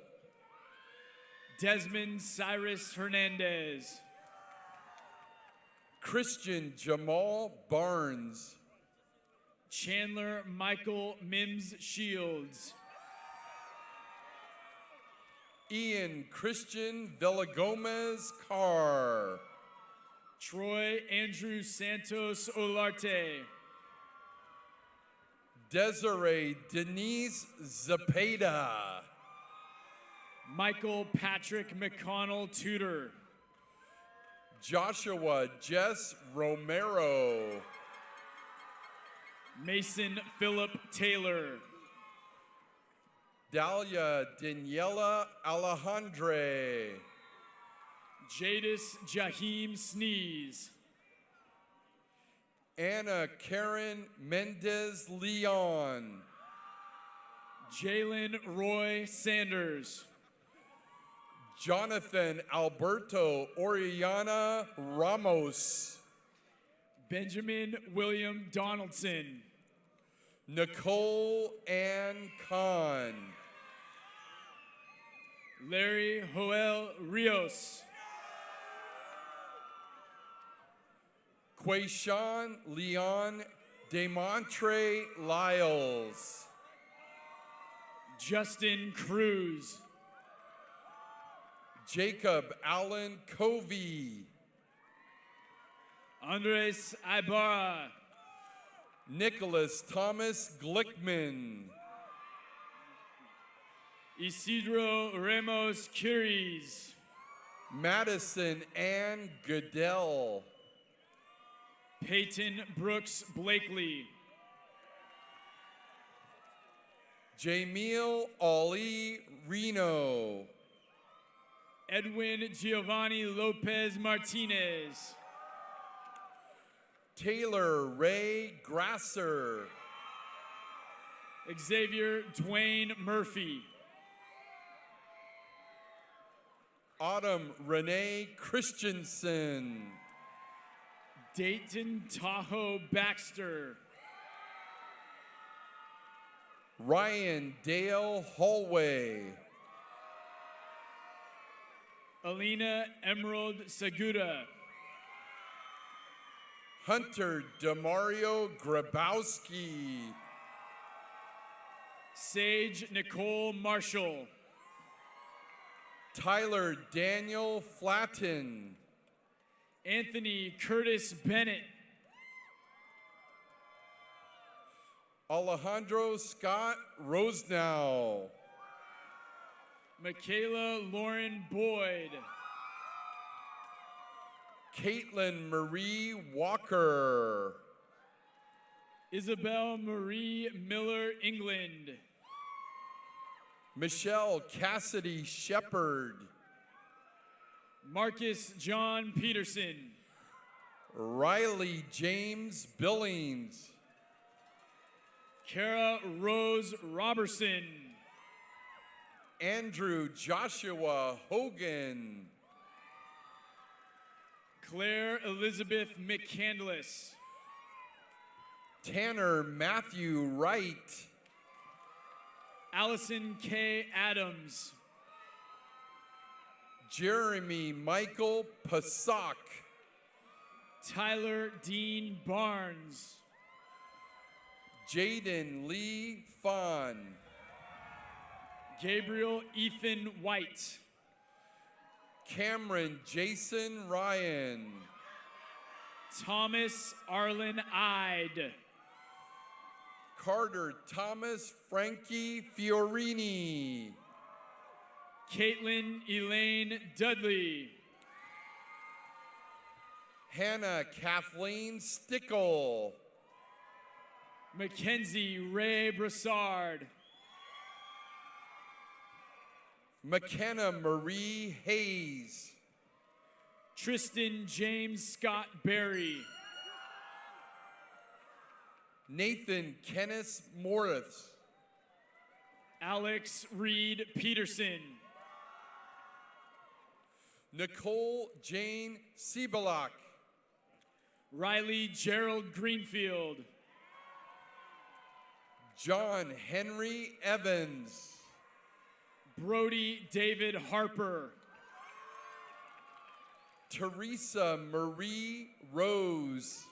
Desmond Cyrus Hernandez. Christian Jamal Barnes. Chandler Michael Mims Shields. Ian Christian Villagomez Carr. Troy Andrew Santos Olarte. Desiree Denise Zapata. Michael Patrick McConnell Tudor. Joshua Jess Romero. Mason Philip Taylor. Dalia Daniela Alejandre. Jadis Jaheim Sneeze. Anna Karen Mendez Leon. Jalen Roy Sanders. Jonathan Alberto Oriana Ramos. Benjamin William Donaldson. Nicole Ann Kahn. Larry Joel Rios. Quayshawn Leon Demontre Lyles. Justin Cruz. Jacob Allen Covey. Andres Ibarra. Nicholas Thomas Glickman. Isidro Ramos Curies. Madison Ann Goodell. Peyton Brooks Blakely. Jamil Ali Reno. Edwin Giovanni Lopez Martinez. Taylor Ray Grasser. Xavier Dwayne Murphy. Autumn Renee Christensen. Dayton Tahoe Baxter. Ryan Dale Hallway. Alina Emerald Segura. Hunter Demario Grabowski. Sage Nicole Marshall. Tyler Daniel Flatten. Anthony Curtis Bennett. Alejandro Scott Rosenow. Michaela Lauren Boyd. Caitlin Marie Walker. Isabel Marie Miller England. Michelle Cassidy Shepard. Marcus John Peterson. Riley James Billings. Kara Rose Robertson. Andrew Joshua Hogan. Claire Elizabeth McCandless. Tanner Matthew Wright. Allison K. Adams. Jeremy Michael Pasak. Tyler Dean Barnes. Jaden Lee Fawn. Gabriel Ethan White. Cameron Jason Ryan. Thomas Arlen Ide. Carter Thomas Frankie Fiorini. Caitlin Elaine Dudley. Hannah Kathleen Stickle. Mackenzie Ray Brassard. McKenna Marie Hayes. Tristan James Scott Berry. Nathan Kenneth Morris. Alex Reed Peterson. Nicole Jane Siebelak. Riley Gerald Greenfield. John Henry Evans. Brody David Harper. Teresa Marie Rose.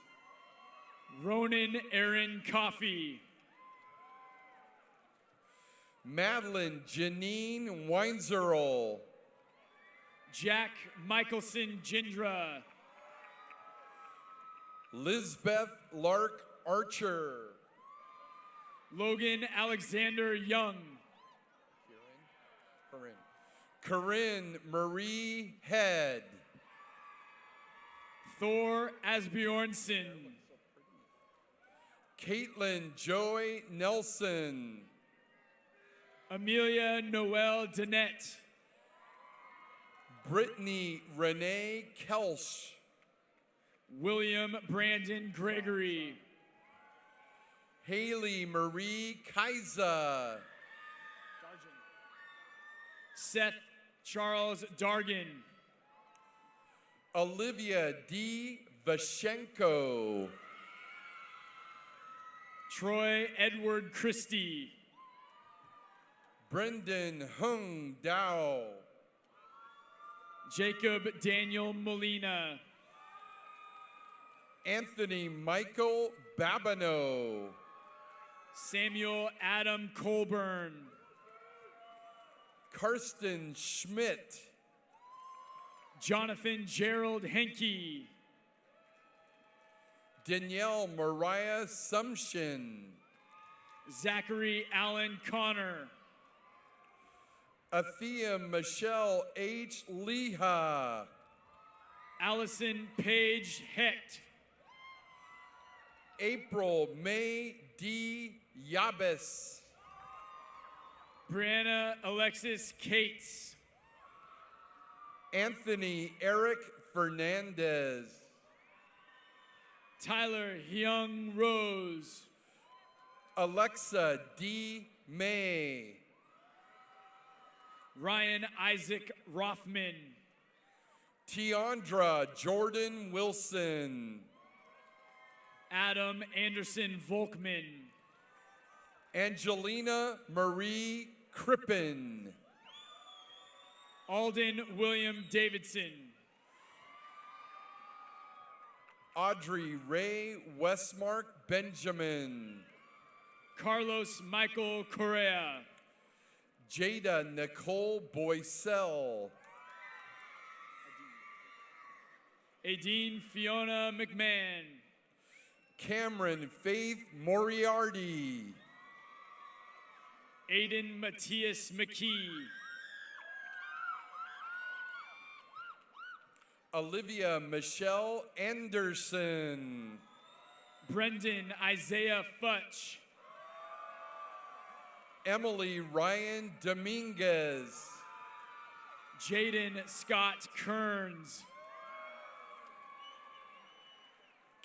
Ronan Aaron Coffey. Madeline Janine Weinzerl. Jack Michelson Jindra. Lisbeth Lark Archer. Logan Alexander Young. Corinne Marie Head. Thor Asbjornson. Caitlin Joy Nelson. Amelia Noel Danette. Brittany Renee Kelsch. William Brandon Gregory. Haley Marie Kaiser. Seth Charles Dargan. Olivia D. Vashenko. Troy Edward Christie. Brendan Hung Dao. Jacob Daniel Molina. Anthony Michael Babineau. Samuel Adam Colburn. Karsten Schmidt. Jonathan Gerald Henke. Danielle Mariah Sumshin. Zachary Allen Connor. Athea Michelle H. Leha. Allison Paige Hecht. April May D. Yabes. Brianna Alexis Cates. Anthony Eric Fernandez. Tyler Hyung Rose. Alexa D. May. Ryan Isaac Rothman. Tiandra Jordan Wilson. Adam Anderson Volkman. Angelina Marie Crippen. Alden William Davidson. Audrey Ray Westmark Benjamin. Carlos Michael Correa. Jada Nicole Boycell. Adine Fiona McMahon. Cameron Faith Moriarty. Aiden Matthias McKee. Olivia Michelle Anderson. Brendan Isaiah Futch. Emily Ryan Dominguez. Jaden Scott Kearns.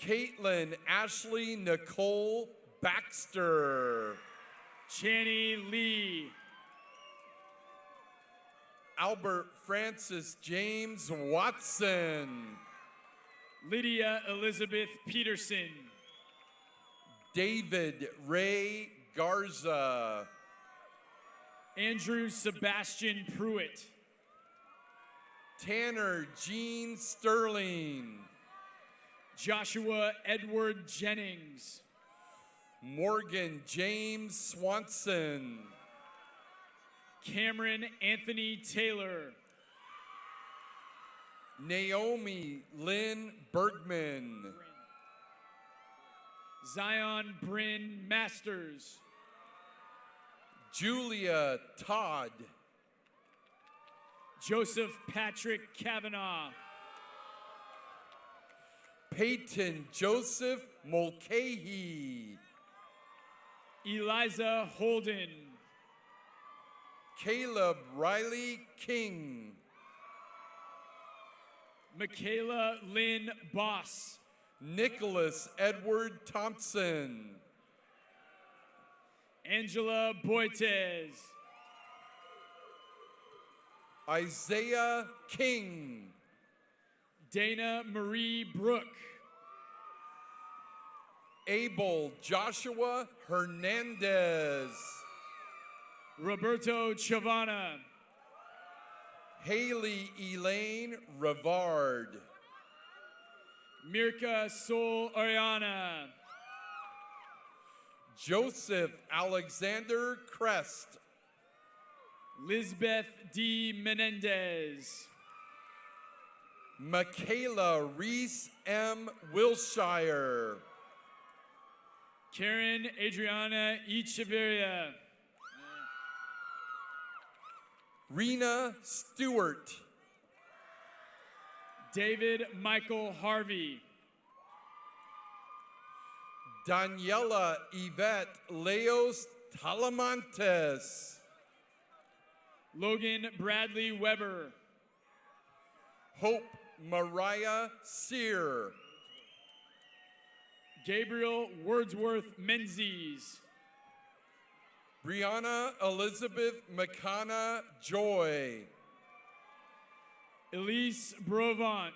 Caitlin Ashley Nicole Baxter. Channy Lee. Albert Francis James Watson. Lydia Elizabeth Peterson. David Ray Garza. Andrew Sebastian Pruitt. Tanner Jean Sterling. Joshua Edward Jennings. Morgan James Swanson. Cameron Anthony Taylor. Naomi Lynn Bergman. Zion Bryn Masters. Julia Todd. Joseph Patrick Kavanaugh. Peyton Joseph Mulcahy. Eliza Holden. Caleb Riley King. Michaela Lynn Boss. Nicholas Edward Thompson. Angela Boitez. Isaiah King. Dana Marie Brooke. Abel Joshua Hernandez. Roberto Chavana. Haley Elaine Rivard. Mirka Sol Ariana. Joseph Alexander Crest. Lisbeth D. Menendez. Michaela Reese M. Wilshire. Karen Adriana Echeverria. Rena Stewart. David Michael Harvey. Daniela Yvette Leos Talamantes. Logan Bradley Weber. Hope Mariah Sear. Gabriel Wordsworth Menzies. Brianna Elizabeth McCanna Joy. Elise Brovant.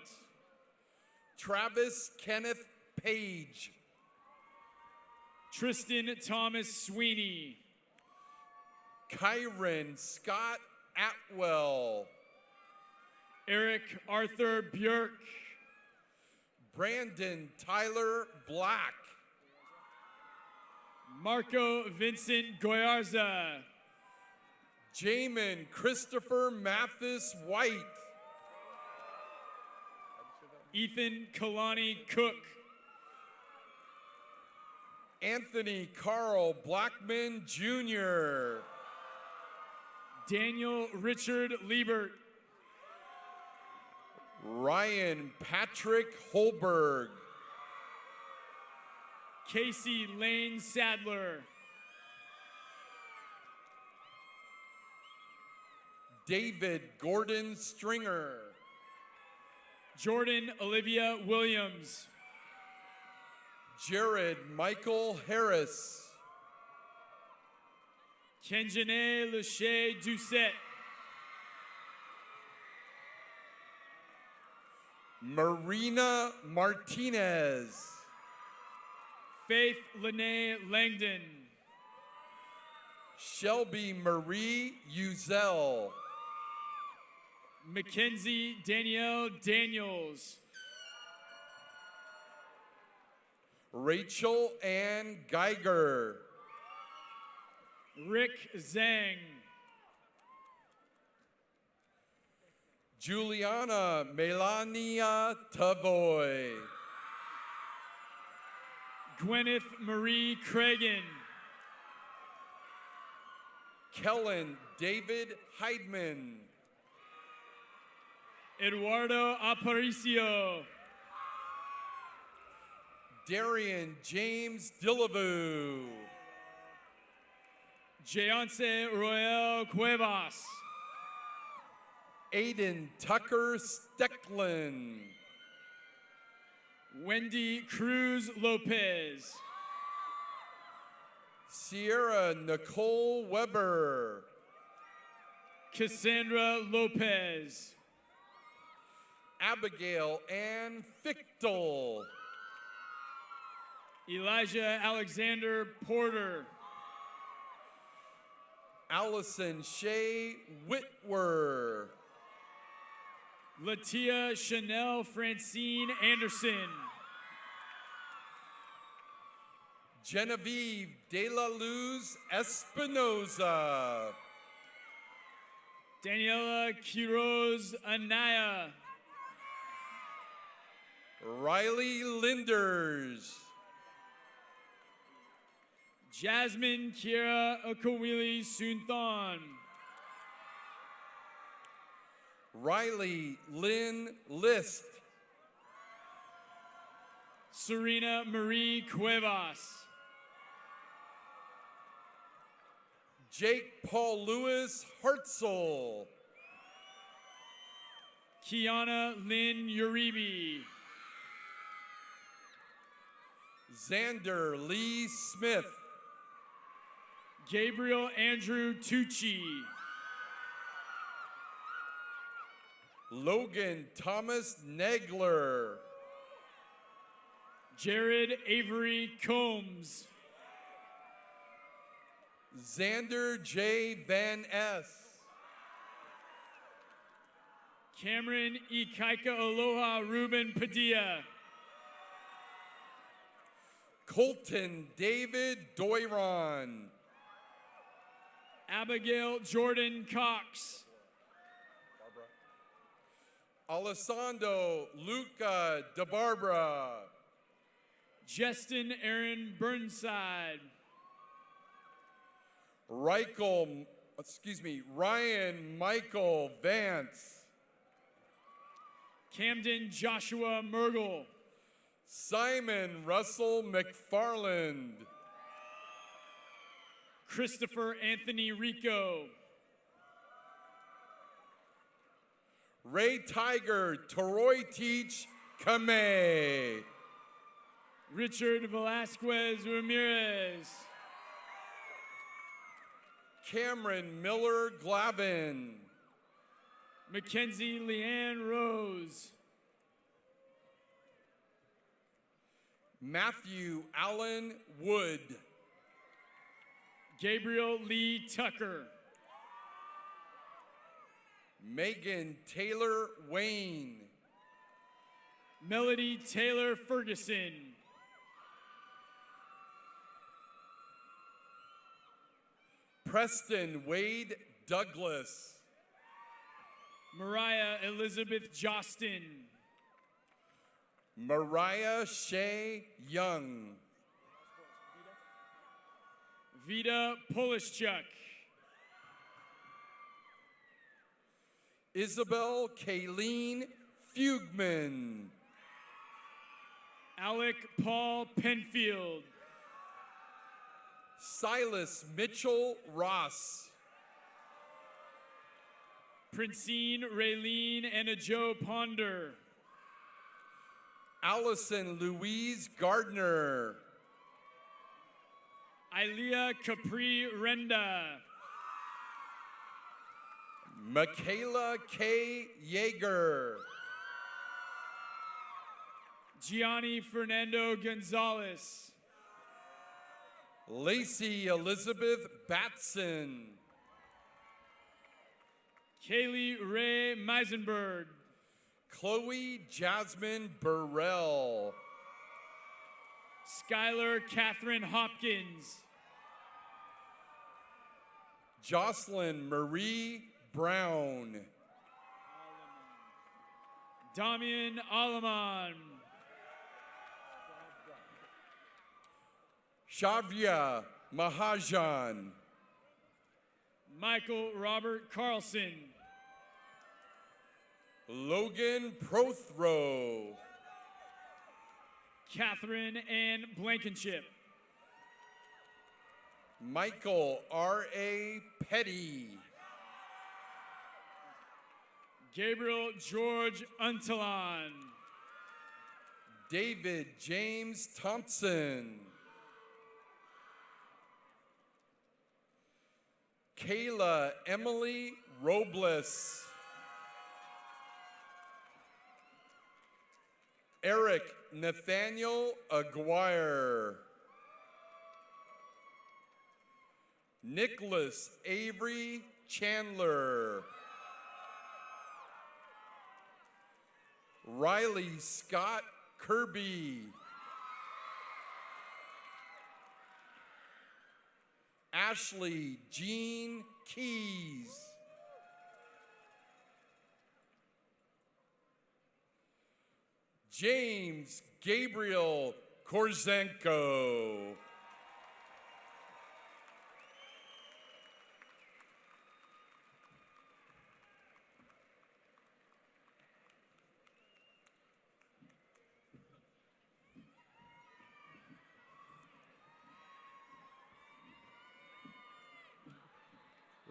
Travis Kenneth Page. Tristan Thomas Sweeney. Kyron Scott Atwell. Eric Arthur Björk. Brandon Tyler Black. Marco Vincent Goyarza. Jamin Christopher Mathis White. Ethan Kalani Cook. Anthony Carl Blackman Jr. Daniel Richard Liebert. Ryan Patrick Holberg. Casey Lane Sadler. David Gordon Stringer. Jordan Olivia Williams. Jared Michael Harris. Kenjane Lachey Doucette. Marina Martinez. Faith Lene Langdon. Shelby Marie Uzel. Mackenzie Danielle Daniels. Rachel Ann Geiger. Rick Zhang. Juliana Melania Tavoy. Gwyneth Marie Cragen. Kellen David Heidman. Eduardo Aparicio. Darian James Dillavue. Jayonce Royal Cuevas. Aiden Tucker Stecklin. Wendy Cruz Lopez. Sierra Nicole Weber. Cassandra Lopez. Abigail Ann Fichtel. Elijah Alexander Porter. Allison Shea Whitwer. Latia Chanel Francine Anderson. Genevieve De La Luz Espinoza. Daniela Quiroz Anaya. Riley Linders. Jasmine Kiera Okawili Sunthon. Riley Lynn List. Serena Marie Cuevas. Jake Paul Lewis Hartzell. Kiana Lynn Uribe. Xander Lee Smith. Gabriel Andrew Tucci. Logan Thomas Negler. Jared Avery Combs. Xander J. Van S. Cameron Ikaika Aloha Ruben Padilla. Colton David Doiron. Abigail Jordan Cox. Alessandro Luca DeBarbara. Justin Aaron Burnside. Ryan Michael Vance. Camden Joshua Mergel. Simon Russell McFarland. Christopher Anthony Rico. Ray Tiger Toroy Teach Kame. Richard Velasquez Ramirez. Cameron Miller Glavin. Mackenzie Leanne Rose. Matthew Allen Wood. Gabriel Lee Tucker. Megan Taylor Wayne. Melody Taylor Ferguson. Preston Wade Douglas. Mariah Elizabeth Jostin. Mariah Shea Young. Vida Polishchuk. Isabel Kayleen Fugman. Alec Paul Penfield. Silas Mitchell Ross. Princine Raylene and Joe Ponder. Allison Louise Gardner. Ilea Capri Renda. Michaela K. Yeager. Gianni Fernando Gonzalez. Lacey Elizabeth Batson. Kaylee Ray Meisenberg. Chloe Jasmine Burrell. Skylar Catherine Hopkins. Jocelyn Marie Brown. Damian Alaman. Shavya Mahajan. Michael Robert Carlson. Logan Prothrow. Catherine Ann Blankenship. Michael R.A. Petty. Gabriel George Untalan. David James Thompson. Kayla Emily Robles. Eric Nathaniel Aguirre. Nicholas Avery Chandler. Riley Scott Kirby. Ashley Jean Keys. James Gabriel Korzenko.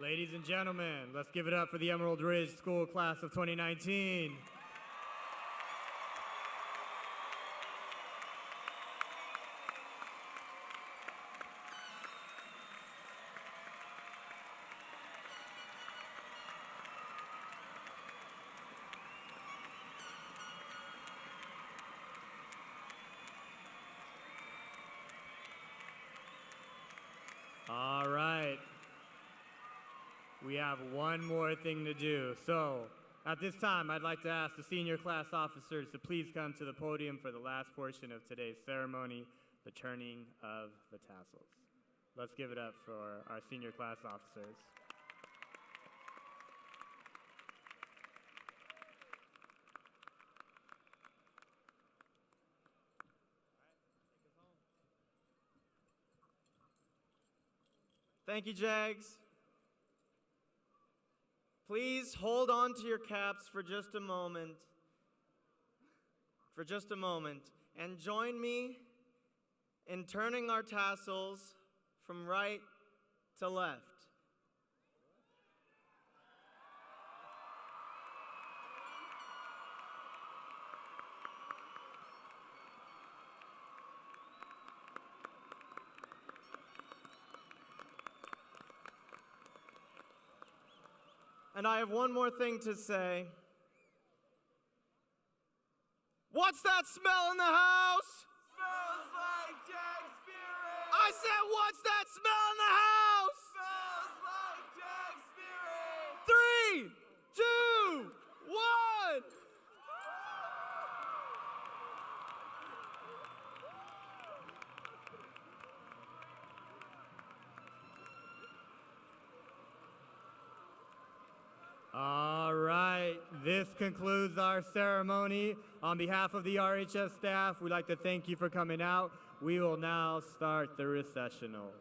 Ladies and gentlemen, let's give it up for the Emerald Ridge School Class of 2019. All right. We have one more thing to do. So, at this time, I'd like to ask the senior class officers to please come to the podium for the last portion of today's ceremony, the turning of the tassels. Let's give it up for our senior class officers. Thank you, Jags. Please hold on to your caps for just a moment. And join me in turning our tassels from right to left. And I have one more thing to say. What's that smell in the house? Smells like Jack's Spirit. I said, what's that smell in the house? Smells like Jack's Spirit. 3, 2, 1. All right, this concludes our ceremony. On behalf of the RHS staff, we'd like to thank you for coming out. We will now start the recessional.